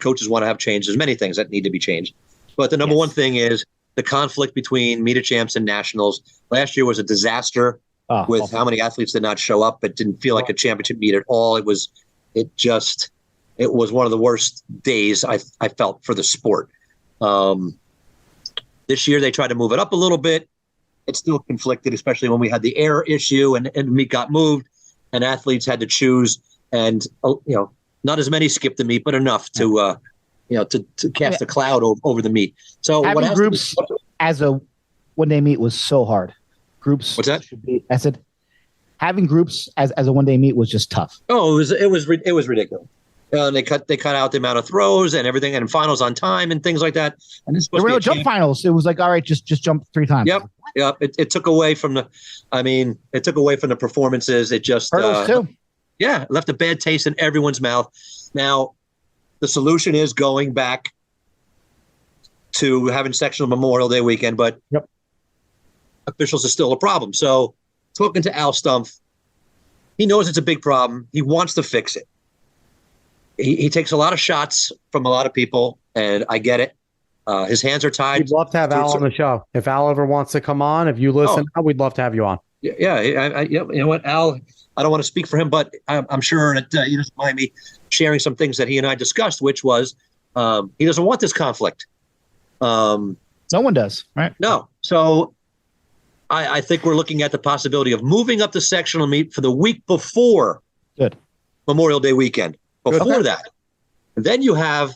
[SPEAKER 3] coaches want to have changed. There's many things that need to be changed, but the number one thing is the conflict between meet champs and nationals. Last year was a disaster with how many athletes did not show up. It didn't feel like a championship meet at all. It was one of the worst days I felt for the sport. This year they tried to move it up a little bit. It's still conflicted, especially when we had the air issue and meet got moved and athletes had to choose. And not as many skipped the meet, but enough to cast a cloud over the meet. So
[SPEAKER 2] having groups as a one-day meet was so hard. Groups.
[SPEAKER 3] What's that?
[SPEAKER 2] I said having groups as a one-day meet was just tough.
[SPEAKER 3] Oh, it was ridiculous. They cut out the amount of throws and everything, and finals on time and things like that. And
[SPEAKER 2] there were no jump finals. It was like, all right, just jump 3 times.
[SPEAKER 3] Yep. It took away from the performances. It just
[SPEAKER 2] hurdles too.
[SPEAKER 3] Yeah, it left a bad taste in everyone's mouth. Now, the solution is going back to having sectional Memorial Day weekend, but officials are still a problem. So, talking to Al Stumpf, he knows it's a big problem. He wants to fix it. He takes a lot of shots from a lot of people, and I get it. His hands are tied.
[SPEAKER 1] We'd love to have Al on the show. If Al ever wants to come on, if you listen, we'd love to have you on.
[SPEAKER 3] Yeah. You know what, Al? I don't want to speak for him, but I'm sure that he doesn't mind me sharing some things that he and I discussed, which was he doesn't want this conflict.
[SPEAKER 2] No one does, right?
[SPEAKER 3] No. So I think we're looking at the possibility of moving up the sectional meet for the week before Memorial Day weekend. Before that, and then you have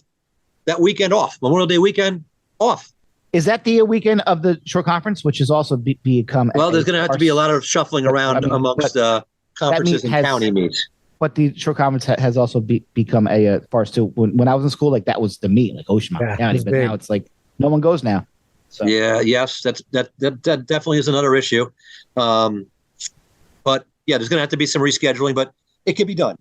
[SPEAKER 3] that weekend off, Memorial Day weekend off.
[SPEAKER 2] Is that the weekend of the short conference, which has also become?
[SPEAKER 3] Well, there's going to have to be a lot of shuffling around amongst conferences and county meets.
[SPEAKER 2] But the short conference has also become a farce too. When I was in school, like that was the meet, like Ocean County. But now it's like no one goes now. So.
[SPEAKER 3] Yes, that definitely is another issue. But yeah, there's going to have to be some rescheduling, but it can be done.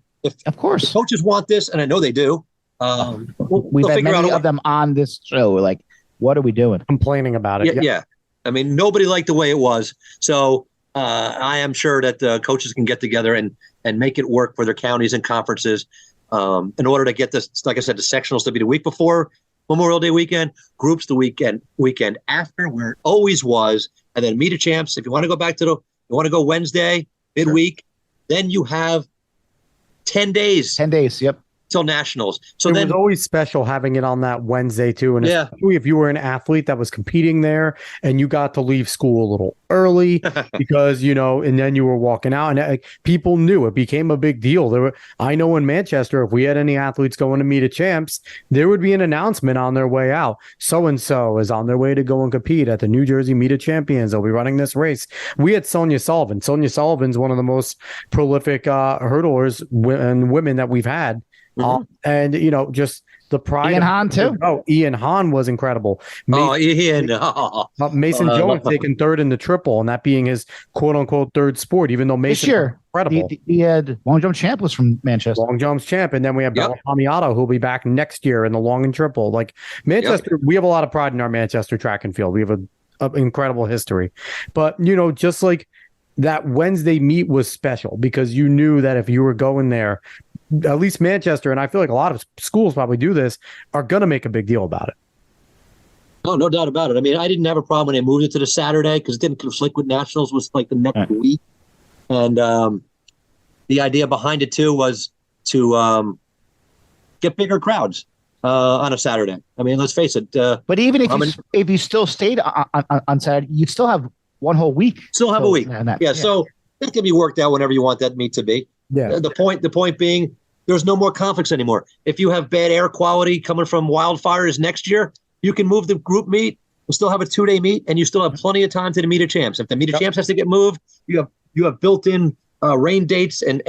[SPEAKER 2] Of course,
[SPEAKER 3] the coaches want this, and I know they do.
[SPEAKER 2] We've had many of them on this show. We're like, what are we doing?
[SPEAKER 1] Complaining about it.
[SPEAKER 3] Yeah. I mean, nobody liked the way it was. So I am sure that the coaches can get together and make it work for their counties and conferences in order to get this, like I said, the sectionals to be the week before Memorial Day weekend, groups the weekend after, where it always was, and then meet a champs. If you want to go back to you want to go Wednesday, midweek, then you have 10 days.
[SPEAKER 2] 10 days, yep.
[SPEAKER 3] Till nationals. So
[SPEAKER 1] it
[SPEAKER 3] then
[SPEAKER 1] was always special having it on that Wednesday too. And especially if you were an athlete that was competing there and you got to leave school a little early because, and then you were walking out and people knew it became a big deal. I know in Manchester, if we had any athletes going to meet a champs, there would be an announcement on their way out. So-and-so is on their way to go and compete at the New Jersey Meet of Champions. They'll be running this race. We had Sonia Sullivan. Sonia Sullivan's one of the most prolific hurdlers and women that we've had. And just the pride.
[SPEAKER 2] Ian Hahn too.
[SPEAKER 1] Ian Hahn was incredible.
[SPEAKER 3] Mason
[SPEAKER 1] Jones taking third in the triple, and that being his quote unquote third sport. Even though Mason was incredible.
[SPEAKER 2] He had long jump champ was from Manchester.
[SPEAKER 1] Long jumps champ, and then we have Bella Tomiato, who'll be back next year in the long and triple. Like Manchester, we have a lot of pride in our Manchester track and field. We have an incredible history, but just like that Wednesday meet was special because you knew that if you were going there, at least Manchester, and I feel like a lot of schools probably do this, are going to make a big deal about it.
[SPEAKER 3] Oh, no doubt about it. I mean, I didn't have a problem when they moved it to the Saturday because it didn't conflict with nationals. Was like the next week, and the idea behind it too was to get bigger crowds on a Saturday. I mean, let's face it.
[SPEAKER 2] But even if you still stayed on Saturday, you'd still have one whole week.
[SPEAKER 3] Still have a week. So that can be worked out whenever you want that meet to be.
[SPEAKER 1] Yeah.
[SPEAKER 3] The point being, there's no more conflicts anymore. If you have bad air quality coming from wildfires next year, you can move the group meet. We'll still have a 2-day meet, and you still have plenty of time to the meet of champs. If the meet of champs has to get moved, you have built-in rain dates and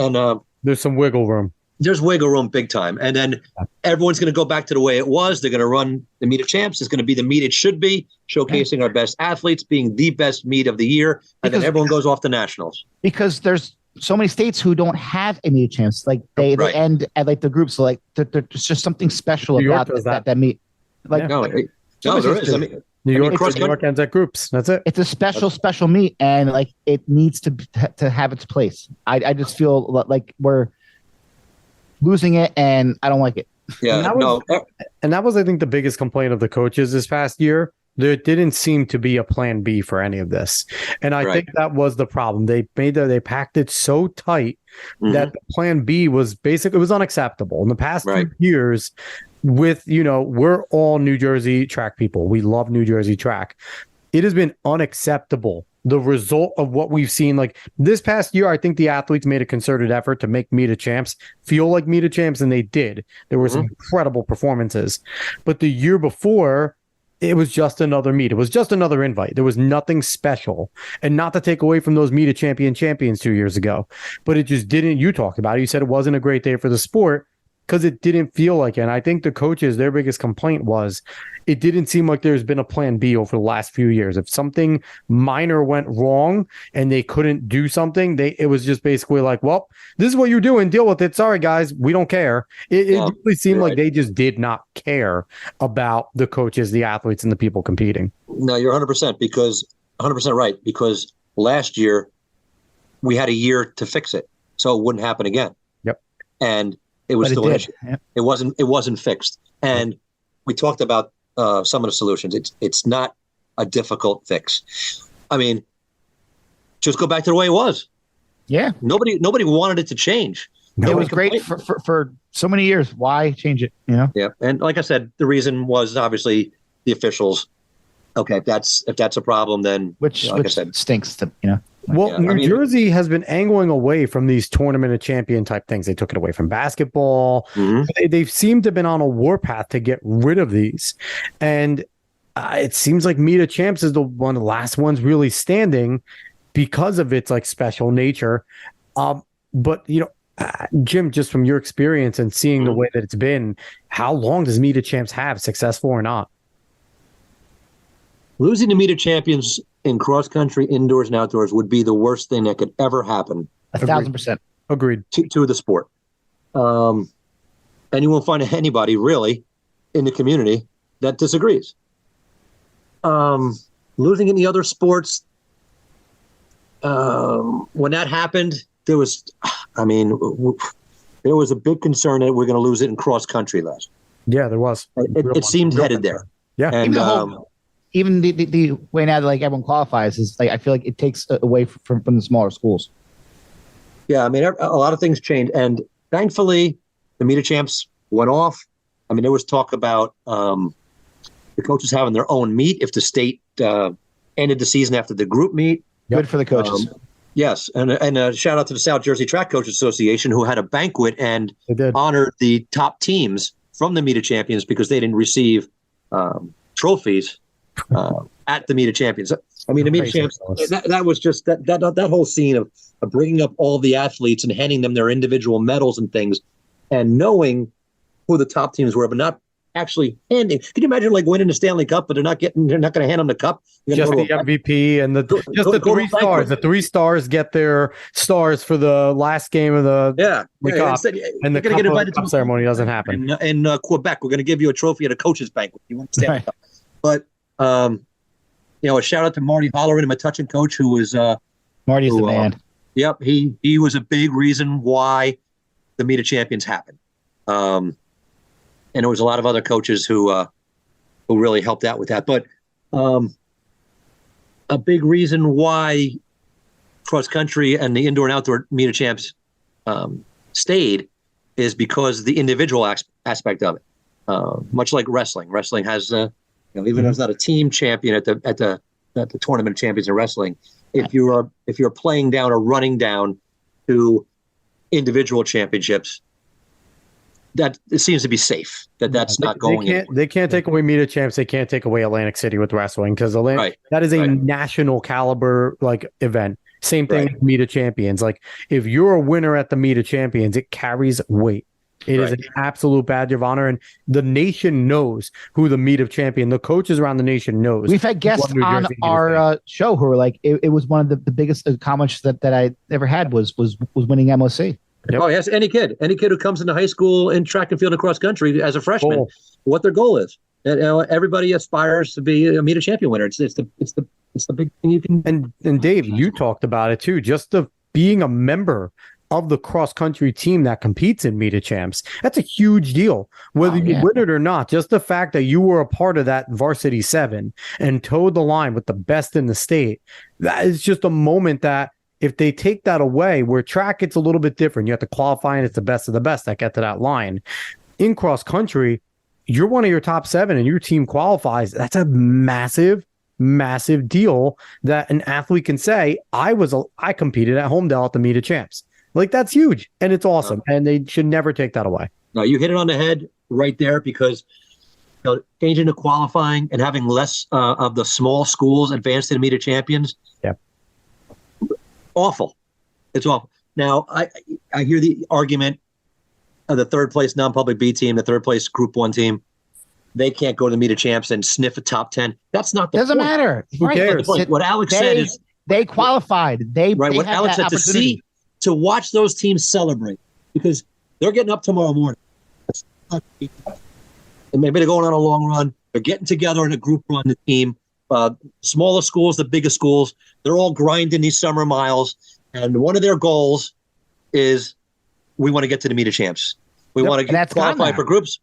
[SPEAKER 1] there's some wiggle room.
[SPEAKER 3] There's wiggle room big time. And then everyone's going to go back to the way it was. They're going to run the meet of champs. It's going to be the meet it should be, showcasing our best athletes, being the best meet of the year. And then everyone goes off to nationals.
[SPEAKER 2] Because there's so many states who don't have a meet of champs. Like they end at like the groups. So like there's just something special about that meet. Like
[SPEAKER 3] no, there is. I mean,
[SPEAKER 1] New York ends at groups. That's it.
[SPEAKER 2] It's a special meet, and like it needs to have its place. I just feel like we're losing it, and I don't like it.
[SPEAKER 3] Yeah,
[SPEAKER 1] and that was, I think, the biggest complaint of the coaches this past year. There didn't seem to be a plan B for any of this, and I think that was the problem. They packed it so tight that the plan B was basically, it was unacceptable. In the past 2 years, with, we're all New Jersey track people. We love New Jersey track. It has been unacceptable. The result of what we've seen, like this past year, I think the athletes made a concerted effort to make meet of champs feel like meet of champs, and they did. There were some incredible performances. But the year before, it was just another meet. It was just another invite. There was nothing special. And not to take away from those meet of champions 2 years ago, but it just didn't. You talked about it. You said it wasn't a great day for the sport because it didn't feel like it. And I think the coaches, their biggest complaint was it didn't seem like there's been a plan B over the last few years. If something minor went wrong and they couldn't do something, it was just basically like, well, this is what you're doing. Deal with it. Sorry, guys. We don't care. It really seemed like they just did not care about the coaches, the athletes, and the people competing.
[SPEAKER 3] No, you're 100% because 100% right. Because last year we had a year to fix it, so it wouldn't happen again.
[SPEAKER 1] Yep.
[SPEAKER 3] And it was still an issue. Yep. It wasn't fixed. And we talked about some of the solutions. It's not a difficult fix. I mean, just go back to the way it was.
[SPEAKER 2] Yeah.
[SPEAKER 3] Nobody wanted it to change.
[SPEAKER 2] It was great for so many years. Why change it?
[SPEAKER 3] Yeah. And like I said, the reason was obviously the officials. Okay, if that's a problem, then
[SPEAKER 2] which
[SPEAKER 3] I said,
[SPEAKER 2] stinks.
[SPEAKER 1] Well, New Jersey has been angling away from these tournament of champion type things. They took it away from basketball. They've seemed to have been on a warpath to get rid of these. And it seems like Meet of Champs is one of the last ones really standing because of its like special nature. But, Jim, just from your experience and seeing the way that it's been, how long does Meet of Champs have, successful or not?
[SPEAKER 3] Losing to Meet of Champions in cross country, indoors and outdoors would be the worst thing that could ever happen.
[SPEAKER 2] 1,000%.
[SPEAKER 1] Agreed.
[SPEAKER 3] To the sport. And you won't find anybody really in the community that disagrees. Losing in the other sports, when that happened, there was a big concern that we're going to lose it in cross country last.
[SPEAKER 1] Yeah, there was.
[SPEAKER 3] It seemed headed there.
[SPEAKER 1] Yeah.
[SPEAKER 3] And
[SPEAKER 2] even the way now that like everyone qualifies is like I feel like it takes away from the smaller schools.
[SPEAKER 3] Yeah, I mean a lot of things changed, and thankfully the Meet of Champs went off. I mean there was talk about the coaches having their own meet if the state ended the season after the group meet.
[SPEAKER 2] Good for the coaches.
[SPEAKER 3] Yes, and a shout out to the South Jersey Track Coaches Association who had a banquet and honored the top teams from the Meet of Champions because they didn't receive trophies at the Meet of Champions. I mean, the Meet of Champs, that was just that whole scene of bringing up all the athletes and handing them their individual medals and things, and knowing who the top teams were, but not actually handing. Can you imagine like winning the Stanley Cup, but they're not going to hand them the cup?
[SPEAKER 1] Just the MVP and the 3 stars. The 3 stars get their stars for the last game of the cup, and the cup ceremony doesn't happen.
[SPEAKER 3] In Quebec, we're going to give you a trophy at a coach's banquet. You want the Stanley Cup, but. A shout out to Marty Holleran, my touching coach, who was
[SPEAKER 2] Marty's the man.
[SPEAKER 3] Yep, he was a big reason why the Meet of Champions happened. And there was a lot of other coaches who really helped out with that. But a big reason why cross country and the indoor and outdoor Meet of Champs stayed is because the individual aspect of it. Much like wrestling has even though it's not a team champion at the the tournament champions in wrestling. If you're playing down or running down to individual championships, that it seems to be safe. That's not going anywhere.
[SPEAKER 1] They can't take away Meet of Champs. They can't take away Atlantic City with wrestling because that is a national caliber event. Same thing with Meet of Champions. Like if you're a winner at the Meet of Champions, it carries weight. It is an absolute badge of honor, and the nation knows who the Meet of Champion. The coaches around the nation knows.
[SPEAKER 2] We've had guests on our show who were like, it was one of the biggest accomplishments that I ever had was winning MOC.
[SPEAKER 3] Yep. Oh, yes, any kid who comes into high school in track and field and cross country as a freshman, what their goal is. And, everybody aspires to be a Meet of Champion winner. It's the big thing you can.
[SPEAKER 1] And Dave, you talked about it too. Just being a member of the cross country team that competes in Meet of Champs, that's a huge deal. Whether you win it or not, just the fact that you were a part of that varsity 7 and towed the line with the best in the state, that is just a moment that. If they take that away, where track, it's a little bit different. You have to qualify, and it's the best of the best that get to that line. In cross country, you're one of your top 7, and your team qualifies. That's a massive, massive deal that an athlete can say, I competed at Homedale at the Meet of Champs. Like, that's huge, and it's awesome, and they should never take that away.
[SPEAKER 3] No, you hit it on the head right there because changing the qualifying and having less of the small schools advance to the Meet of Champions.
[SPEAKER 1] Yeah.
[SPEAKER 3] Awful. It's awful. Now, I hear the argument of the third place non-public B team, the third place Group 1 team. They can't go to the Meet of Champs and sniff a top 10. That's not the
[SPEAKER 2] Doesn't
[SPEAKER 3] point.
[SPEAKER 2] matter.
[SPEAKER 1] Who cares?
[SPEAKER 3] What Alex said is
[SPEAKER 2] they qualified.
[SPEAKER 3] What Alex said to watch those teams celebrate because they're getting up tomorrow morning. And maybe they're going on a long run. They're getting together in a group run, the team. Smaller schools, the bigger schools, they're all grinding these summer miles. And one of their goals is we want to get to the Meet of Champs. We want to qualify for groups.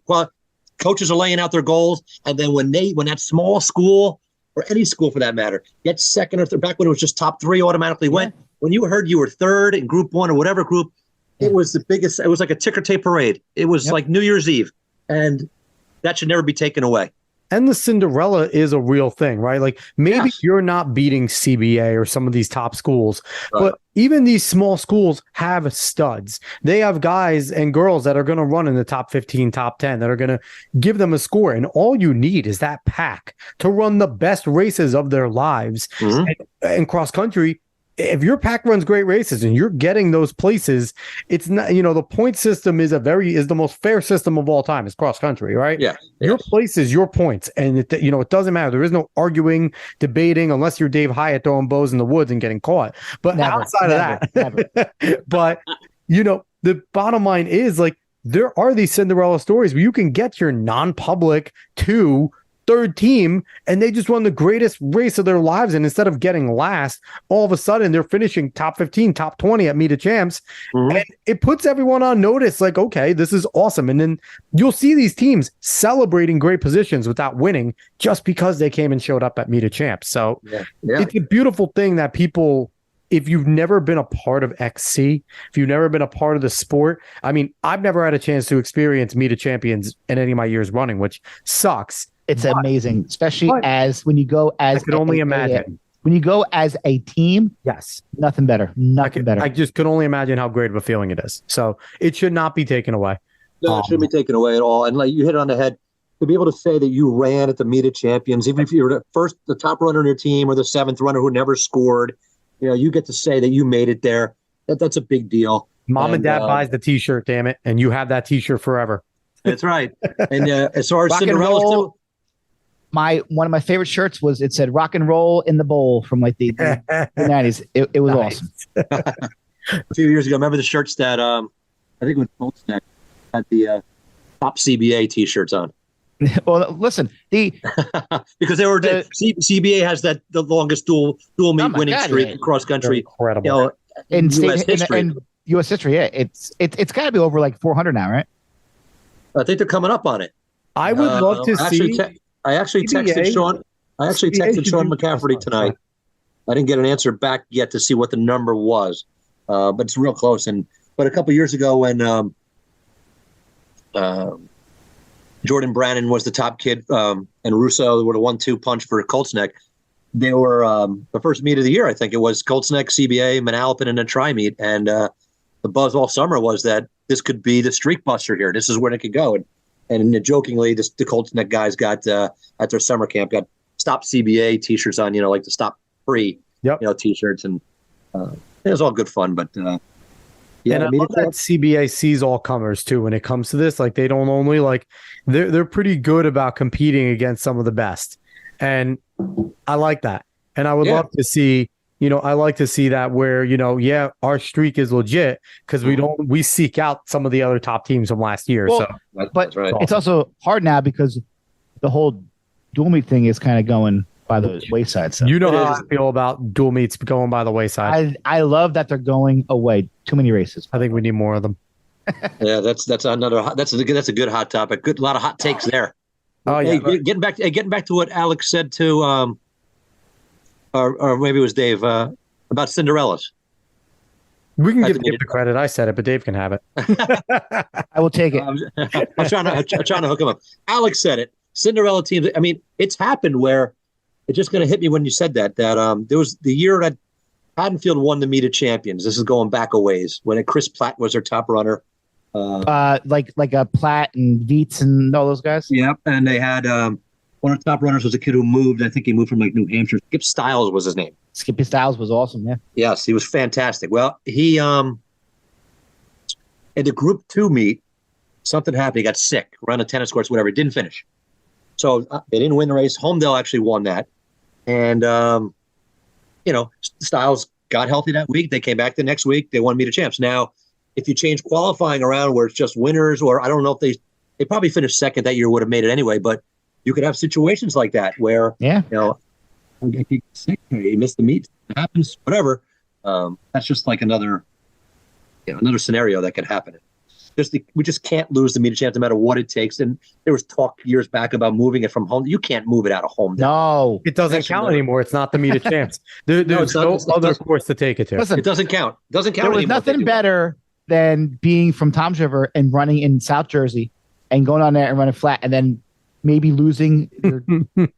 [SPEAKER 3] Coaches are laying out their goals. And then when that small school or any school for that matter gets second or third, back when it was just top 3 automatically went, when you heard you were third in Group 1 or whatever group, it was the biggest. It was like a ticker tape parade. It was like New Year's Eve. And that should never be taken away.
[SPEAKER 1] And the Cinderella is a real thing, right? Like maybe you're not beating CBA or some of these top schools, but even these small schools have studs. They have guys and girls that are going to run in the top 15, top 10 that are going to give them a score. And all you need is that pack to run the best races of their lives. And cross country, if your pack runs great races and you're getting those places, it's not, the point system is the most fair system of all time. It's cross country, right?
[SPEAKER 3] Yeah.
[SPEAKER 1] Your place is your points. And it doesn't matter. There is no arguing, debating, unless you're Dave Hyatt throwing bows in the woods and getting caught. But outside of that, but the bottom line is like, there are these Cinderella stories where you can get your non-public to third team and they just won the greatest race of their lives, and instead of getting last, all of a sudden they're finishing top 15, top 20 at Meet of Champs. And it puts everyone on notice, like, okay, this is awesome. And then you'll see these teams celebrating great positions without winning just because they came and showed up at Meet of Champs. So it's a beautiful thing that people, if you've never been a part of XC, if you've never been a part of the sport, I mean, I've never had a chance to experience Meet of Champions in any of my years running, which sucks.
[SPEAKER 2] It's amazing, especially when you go as.
[SPEAKER 1] I could only imagine.
[SPEAKER 2] When you go as a team,
[SPEAKER 1] yes,
[SPEAKER 2] nothing better. Better.
[SPEAKER 1] I just could only imagine how great of a feeling it is. So it should not be taken away.
[SPEAKER 3] No, it shouldn't be taken away at all. And like you hit it on the head, to be able to say that you ran at the Meet of Champions, even if you were the top runner on your team or the 7th runner who never scored, you get to say that you made it there. That's a big deal.
[SPEAKER 1] Mom and Dad buys the T-shirt, damn it, and you have that T-shirt forever.
[SPEAKER 3] That's right. And as far as Cinderella.
[SPEAKER 2] One of my favorite shirts it said rock and roll in the bowl from like the 90s. It was awesome.
[SPEAKER 3] A few years ago, remember the shirts that I think when Coltsneck had the top CBA T-shirts on.
[SPEAKER 2] Well, listen,
[SPEAKER 3] because they were CBA has the longest dual meet winning streak across country.
[SPEAKER 1] Incredible.
[SPEAKER 3] In U.S. history.
[SPEAKER 2] In U.S. history, yeah, it's got to be over like 400 now, right?
[SPEAKER 3] I think they're coming up on it.
[SPEAKER 1] I would love to see.
[SPEAKER 3] I actually texted Sean. Sean McCafferty tonight. I didn't get an answer back yet to see what the number was, but it's real close. But a couple of years ago, when Jordan Brannon was the top kid, and Russo were the 1-2 punch for Coltsneck, they were the first meet of the year. I think it was Colts Neck, CBA, Manalapan, and a tri-meet. And the buzz all summer was that this could be the streak buster here. This is where it could go. And jokingly, the Colts Neck guys got at their summer camp got Stop CBA T-shirts on, like the Stop Free, T-shirts, and it was all good fun. But
[SPEAKER 1] yeah, and I love that CBA sees all comers too when it comes to this. Like they don't only they're pretty good about competing against some of the best, and I like that. And I would love to see. I like to see that where, our streak is legit because we seek out some of the other top teams from last year.
[SPEAKER 2] Well,
[SPEAKER 1] so,
[SPEAKER 2] but right. It's also hard now because the whole dual meet thing is kind of going by the wayside. So.
[SPEAKER 1] How I feel about dual meets going by the wayside.
[SPEAKER 2] I love that they're going away. Too many races.
[SPEAKER 1] I think we need more of them.
[SPEAKER 3] Yeah, that's a good hot topic. A lot of hot takes there.
[SPEAKER 1] Oh yeah.
[SPEAKER 3] Hey, getting back to what Alex said to or maybe it was Dave about Cinderella's.
[SPEAKER 1] We can give Dave the credit. I said it, but Dave can have it.
[SPEAKER 2] I will take it.
[SPEAKER 3] I'm trying to hook him up. Alex said it. Cinderella teams. I mean, it's happened where it's just going to hit me when you said that. That there was the year that Haddonfield won the Meet of Champions. This is going back a ways when Chris Platt was their top runner.
[SPEAKER 2] Like a Platt and Dietz and all those guys.
[SPEAKER 3] Yep, and they had one of the top runners was a kid who moved. I think he moved from New Hampshire. Skip Stiles was his name.
[SPEAKER 2] Skippy Styles was awesome. Yeah.
[SPEAKER 3] Yes, he was fantastic. Well, he in the Group 2 meet, something happened. He got sick around the tennis courts, whatever. He didn't finish. So they didn't win the race. Homedale actually won that. And, Styles got healthy that week. They came back the next week. They won Meet of Champs. Now, if you change qualifying around where it's just winners, or I don't know if they probably finished second that year, would have made it anyway. But you could have situations like that where, he sick, he missed the meet. It happens, whatever. That's just like another scenario that could happen. We just can't lose the Meet of Champs no matter what it takes. And there was talk years back about moving it from home. You can't move it out of home.
[SPEAKER 2] No,
[SPEAKER 1] it doesn't count anymore. It's not the Meet of Champs. There's no other course to take it to.
[SPEAKER 2] Listen,
[SPEAKER 3] it doesn't count. There
[SPEAKER 2] was nothing better than being from Tom's River and running in South Jersey and going on there and running flat and then maybe losing your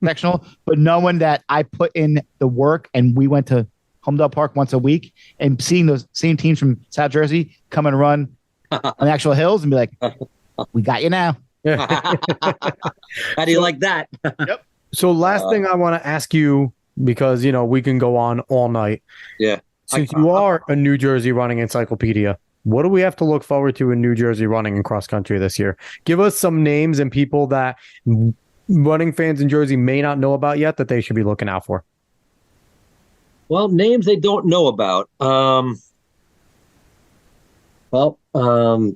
[SPEAKER 2] sectional, but knowing that I put in the work and we went to Homedale Park once a week and seeing those same teams from South Jersey come and run on the actual hills and be like, we got you now.
[SPEAKER 3] How do you like that?
[SPEAKER 2] Yep.
[SPEAKER 1] So last thing I want to ask you, because, we can go on all night.
[SPEAKER 3] Yeah.
[SPEAKER 1] Since you are a New Jersey running encyclopedia, what do we have to look forward to in New Jersey running and cross country this year? Give us some names and people that running fans in Jersey may not know about yet that they should be looking out for.
[SPEAKER 3] Well, names they don't know about.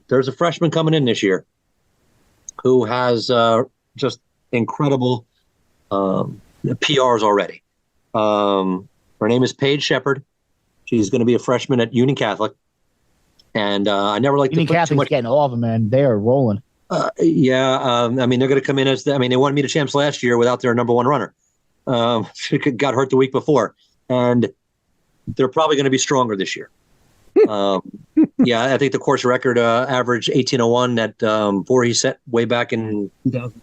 [SPEAKER 3] There's a freshman coming in this year who has just incredible PRs already. Her name is Paige Shepard. She's going to be a freshman at Union Catholic. And I never like
[SPEAKER 2] Union
[SPEAKER 3] to put
[SPEAKER 2] Catholic's getting all of them, man. They are rolling.
[SPEAKER 3] They're going to come in they won Meet of Champs last year without their number one runner. She got hurt the week before, and they're probably going to be stronger this year. I think the course record average 18:01 that Voorhees set way back in 2000.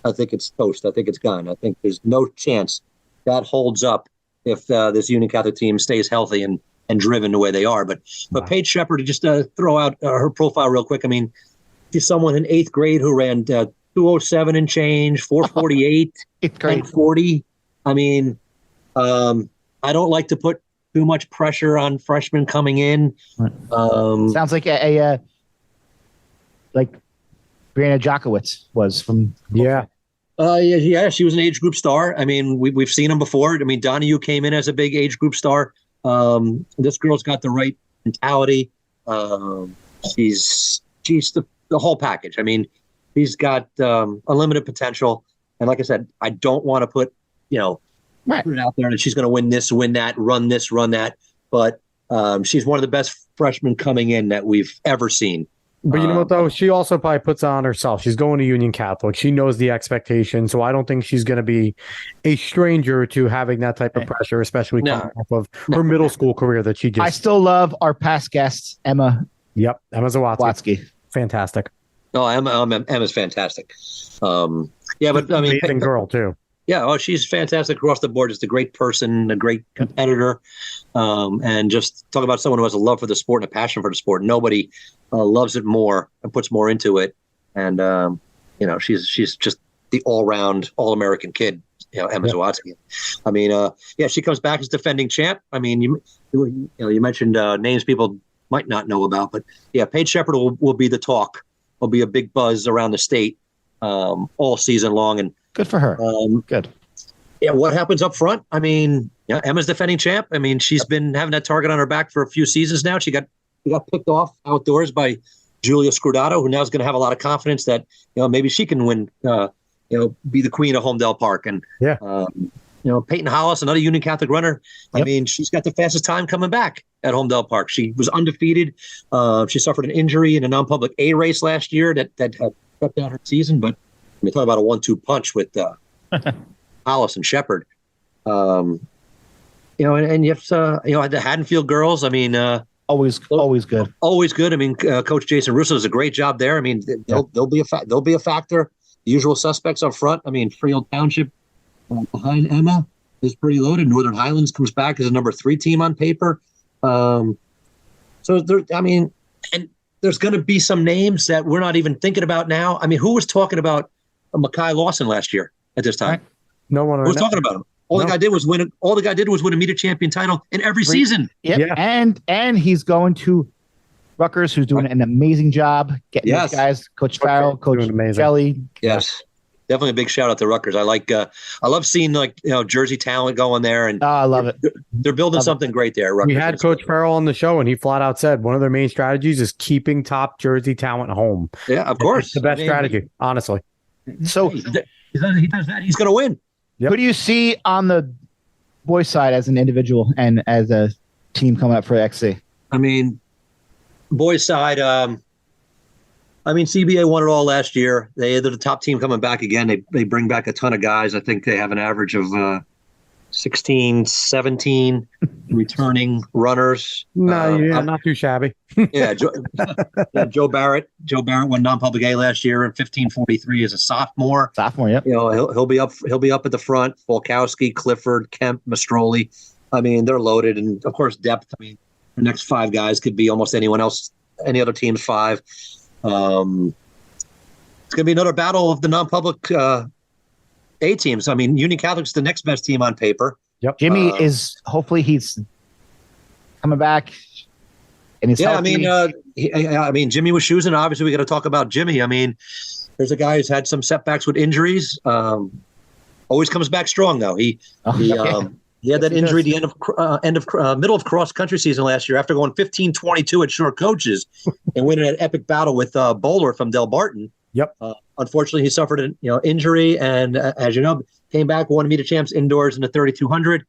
[SPEAKER 3] I think it's toast. I think it's gone. I think there's no chance that holds up if this Union Catholic team stays healthy and driven the way they are. But Paige Shepard, to just throw out her profile real quick. I mean, she's someone in 8th grade who ran 2:07 and change, 4:48, 10:40. I mean, I don't like to put too much pressure on freshmen coming in.
[SPEAKER 2] Sounds like like Brianna Jokowitz was from.
[SPEAKER 1] Yeah.
[SPEAKER 3] She was an age group star. I mean, we've seen them before. I mean, Donahue came in as a big age group star. This girl's got the right mentality. She's the whole package. I mean, she's got unlimited potential. And like I said, I don't want to put it out there that she's going to win this, win that, run this, run that. But she's one of the best freshmen coming in that we've ever seen.
[SPEAKER 1] But you know what, though? She also probably puts on herself. She's going to Union Catholic. She knows the expectation. So I don't think she's going to be a stranger to having that type of pressure, especially coming off of her middle school career that she just.
[SPEAKER 2] I still love our past guest, Emma.
[SPEAKER 1] Yep. Emma Zawatsky. Fantastic.
[SPEAKER 3] No, Emma's fantastic. But I mean,
[SPEAKER 1] amazing girl, too.
[SPEAKER 3] Yeah, oh, she's fantastic across the board. Just a great person, a great competitor, and just talk about someone who has a love for the sport and a passion for the sport. Nobody loves it more and puts more into it. And she's just the all-round, all-American kid. Emma Zawatsky. I mean, she comes back as defending champ. I mean, you mentioned names people might not know about, but yeah, Paige Shepard will be the talk. Will be a big buzz around the state all season long, and
[SPEAKER 2] good for her. Good.
[SPEAKER 3] Yeah, what happens up front? I mean, Emma's defending champ. I mean, she's been having that target on her back for a few seasons now. She got picked off outdoors by Julia Scrudato, who now is going to have a lot of confidence that maybe she can win. Be the queen of Homedale Park, and Peyton Hollis, another Union Catholic runner. Yep. I mean, she's got the fastest time coming back at Homedale Park. She was undefeated. She suffered an injury in a non-public A race last year that had cut down her season. But I mean, talk about a 1-2 punch with Hollis and Shepard. And you have the Haddonfield girls. I mean,
[SPEAKER 2] always good.
[SPEAKER 3] Always good. I mean, Coach Jason Russo does a great job there. I mean, they'll be a factor. The usual suspects up front. I mean, Freehold Township behind Emma is pretty loaded. Northern Highlands comes back as a number 3 team on paper. So there's going to be some names that we're not even thinking about now. I mean, who was talking about Makai Lawson last year at this time?
[SPEAKER 1] Right. No one.
[SPEAKER 3] Who was talking about him? All the guy did was win. All the guy did was win a media champion title in every season.
[SPEAKER 2] Yep. Yeah, and he's going to Rutgers, who's doing an amazing job getting these guys. Coach Farrell, Coach Kelly.
[SPEAKER 3] Yes, definitely a big shout out to Rutgers. I love seeing Jersey talent going there, and
[SPEAKER 2] I love it.
[SPEAKER 3] They're building something great there. Rutgers.
[SPEAKER 1] We had Coach Farrell on the show, and he flat out said one of their main strategies is keeping top Jersey talent home.
[SPEAKER 3] Yeah, of course,
[SPEAKER 1] it's the best strategy, honestly.
[SPEAKER 2] So
[SPEAKER 3] he does that. He's going to win.
[SPEAKER 2] Yep. Who do you see on the boys' side as an individual and as a team coming up for XC?
[SPEAKER 3] I mean, boys' side, CBA won it all last year. They're the top team coming back again. They bring back a ton of guys. I think they have an average of 16, 17 returning runners.
[SPEAKER 1] Not too shabby.
[SPEAKER 3] Joe Barrett. Joe Barrett won non-public A last year in 1543 as a sophomore.
[SPEAKER 2] Yep.
[SPEAKER 3] He'll be up at the front. Volkowski, Clifford, Kemp, Mastroli. I mean, they're loaded, and of course depth. I mean, the next 5 guys could be almost anyone else, any other team's 5. It's going to be another battle of the non-public A teams. I mean, Union Catholic's the next best team on paper.
[SPEAKER 1] Yep.
[SPEAKER 2] Jimmy is hopefully he's coming back. And he's healthy.
[SPEAKER 3] I mean, Jimmy was choosing. Obviously, we got to talk about Jimmy. I mean, there's a guy who's had some setbacks with injuries. Always comes back strong though. He had that injury at the middle of cross country season last year after going 15-22 at short coaches and winning an epic battle with Bowler from Del Barton.
[SPEAKER 1] Yep.
[SPEAKER 3] Unfortunately, he suffered an injury, and as you know, came back, won media champs indoors in the 3200.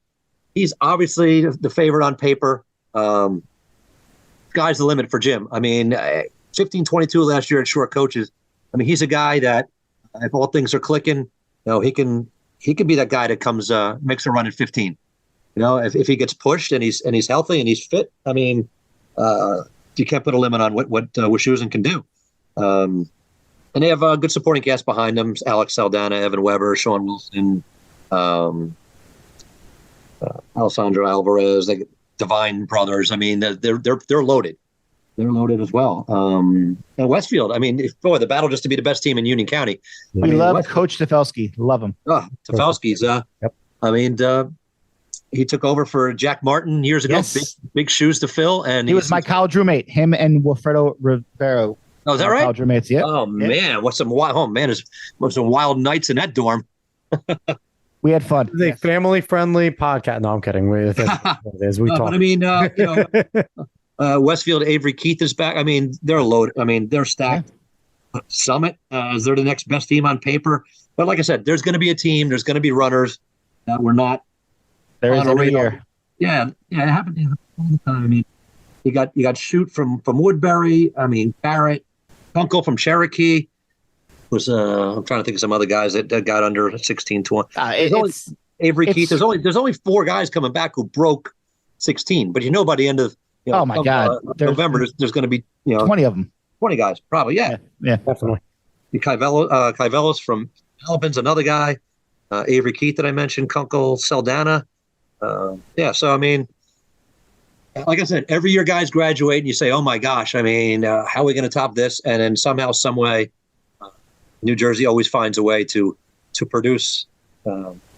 [SPEAKER 3] He's obviously the favorite on paper. Sky's the limit for Jim. I mean, 15-22 last year at short coaches. I mean, he's a guy that, if all things are clicking, he can be that guy that comes makes a run at 15. If he gets pushed and he's healthy and he's fit, I mean, you can't put a limit on what Washousen can do. And they have a good supporting cast behind them: Alex Saldana, Evan Weber, Sean Wilson, Alessandro Alvarez, Divine Brothers. I mean, they're loaded. They're loaded as well. And Westfield, I mean, the battle just to be the best team in Union County.
[SPEAKER 2] We love Coach Tefelsky. Love him.
[SPEAKER 3] Tefelsky's.
[SPEAKER 1] Yep.
[SPEAKER 3] I mean, he took over for Jack Martin years ago.
[SPEAKER 2] Yes.
[SPEAKER 3] Big shoes to fill. And
[SPEAKER 2] he was my college roommate. Him and Wilfredo Rivero.
[SPEAKER 3] Oh, is that right?
[SPEAKER 2] College roommates. Yeah.
[SPEAKER 3] Oh man, there's some wild nights in that dorm.
[SPEAKER 2] We had fun.
[SPEAKER 1] It's a family-friendly podcast. No, I'm kidding. It is. We talk.
[SPEAKER 3] But I mean, Westfield, Avery Keith is back. I mean, they're loaded. I mean, they're stacked. Yeah. Summit, they're the next best team on paper. But like I said, there's going to be a team. There's going to be runners that we're not.
[SPEAKER 2] There is every year.
[SPEAKER 3] Yeah, it happened all the time. I mean, you got Shoot from Woodbury. I mean, Barrett, Uncle from Cherokee. Was I'm trying to think of some other guys that got under 16-20. Avery Keith. There's only 4 guys coming back who broke 16. But by the end of November, there's going to be
[SPEAKER 2] 20 of them.
[SPEAKER 3] 20 guys, probably. Yeah,
[SPEAKER 1] definitely.
[SPEAKER 3] Kyvelos from Albin's another guy. Avery Keith that I mentioned, Kunkel Saldana. Yeah, so I mean, like I said, every year guys graduate and you say, oh my gosh, I mean, how are we going to top this? And then somehow, some way, New Jersey always finds a way to produce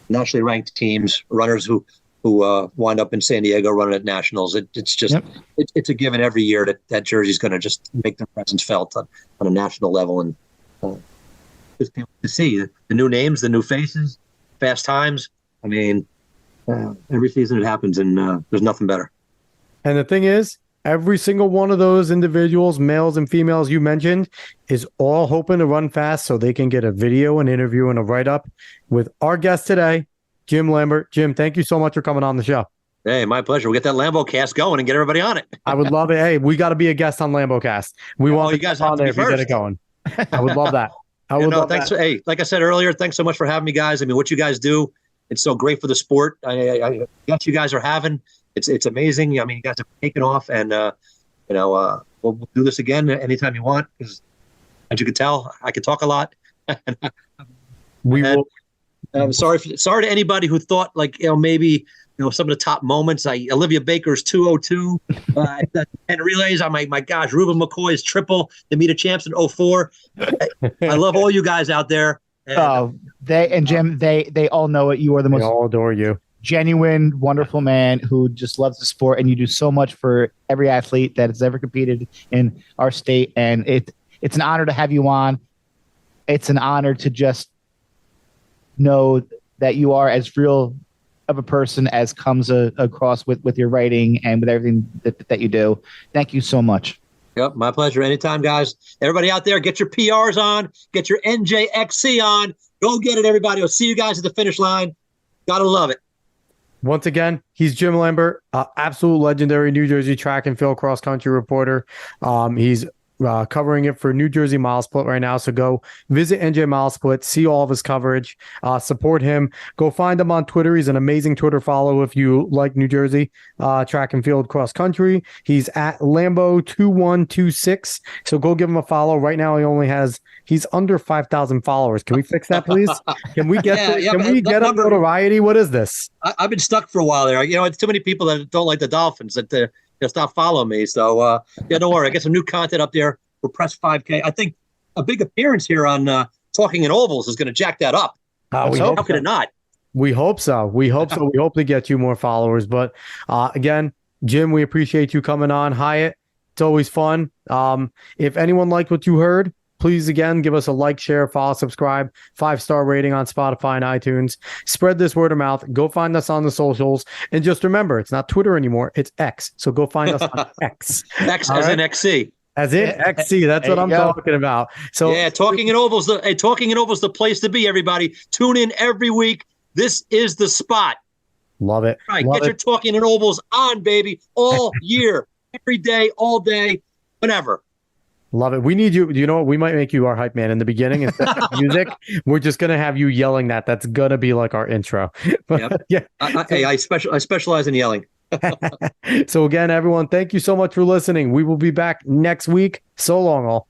[SPEAKER 3] nationally ranked teams, runners who wind up in San Diego running at nationals. It's just it's a given every year that Jersey's going to just make their presence felt on a national level, and just can't wait to see the new names, the new faces, fast times. I mean, every season it happens, and there's nothing better.
[SPEAKER 1] And the thing is, every single one of those individuals, males and females you mentioned, is all hoping to run fast so they can get a video, an interview, and a write-up with our guest today, Jim Lambert. Jim, thank you so much for coming on the show.
[SPEAKER 3] Hey, my pleasure. We'll get that Lambo cast going and get everybody on it.
[SPEAKER 1] I would love it. Hey, we got to be a guest on Lambo Cast. We want
[SPEAKER 3] you guys have to be
[SPEAKER 1] if you get it going. I would love that. I would love
[SPEAKER 3] thanks.
[SPEAKER 1] that.
[SPEAKER 3] Hey, like I said earlier, thanks so much for having me, guys. I mean, what you guys do, it's so great for the sport. I guess you guys are having. It's amazing. I mean, you guys have taken off, and we'll do this again anytime you want. Because as you can tell, I can talk a lot.
[SPEAKER 1] We will.
[SPEAKER 3] I'm sorry to anybody who thought maybe some of the top moments. Olivia Baker's 2:02 and relays. I'm like, my gosh, Ruben McCoy's triple, the Meet of Champs in 04. I love all you guys out there. And,
[SPEAKER 2] Jim, they all know it. You are the most.
[SPEAKER 1] We all adore you.
[SPEAKER 2] Genuine, wonderful man who just loves the sport, and you do so much for every athlete that has ever competed in our state. And it's an honor to have you on. It's an honor to just know that you are as real of a person as comes across with your writing and with everything that you do. Thank you so much.
[SPEAKER 3] Yep, my pleasure. Anytime, guys. Everybody out there, get your PRs on, get your NJXC on. Go get it, everybody. We'll see you guys at the finish line. Gotta love it.
[SPEAKER 1] Once again, he's Jim Lambert, absolute legendary New Jersey track and field cross country reporter. He's covering it for New Jersey MileSplit right now. So go visit NJ MileSplit, see all of his coverage, support him. Go find him on Twitter. He's an amazing Twitter follow if you like New Jersey track and field cross country. He's at Lambo2126. So go give him a follow. Right now he's under 5,000 followers. Can we fix that, please? Can we get a notoriety? What is this?
[SPEAKER 3] I've been stuck for a while there. It's too many people that don't like the Dolphins that stop following me. So don't worry. I get some new content up there for Press 5K. I think a big appearance here on Talking in Ovals is going to jack that up. How could it not?
[SPEAKER 1] We hope so. We hope so. We hope to get you more followers. But again, Jim, we appreciate you coming on. Hyatt, it's always fun. If anyone liked what you heard, please, again, give us a like, share, follow, subscribe, 5-star rating on Spotify and iTunes. Spread this word of mouth. Go find us on the socials. And just remember, it's not Twitter anymore. It's X. So go find us on X.
[SPEAKER 3] X as in XC.
[SPEAKER 1] As in XC. That's what I'm talking about. So
[SPEAKER 3] yeah, Talking in Ovals, the place to be, everybody. Tune in every week. This is the spot.
[SPEAKER 1] Love it.
[SPEAKER 3] All right, get your Talking in Ovals on, baby, all year, every day, all day, whenever.
[SPEAKER 1] Love it. We need you. You know what? We might make you our hype man in the beginning instead of music. We're just going to have you yelling that. That's going to be like our intro.
[SPEAKER 3] Yep. Yeah. I specialize in yelling.
[SPEAKER 1] So again, everyone, thank you so much for listening. We will be back next week. So long, all.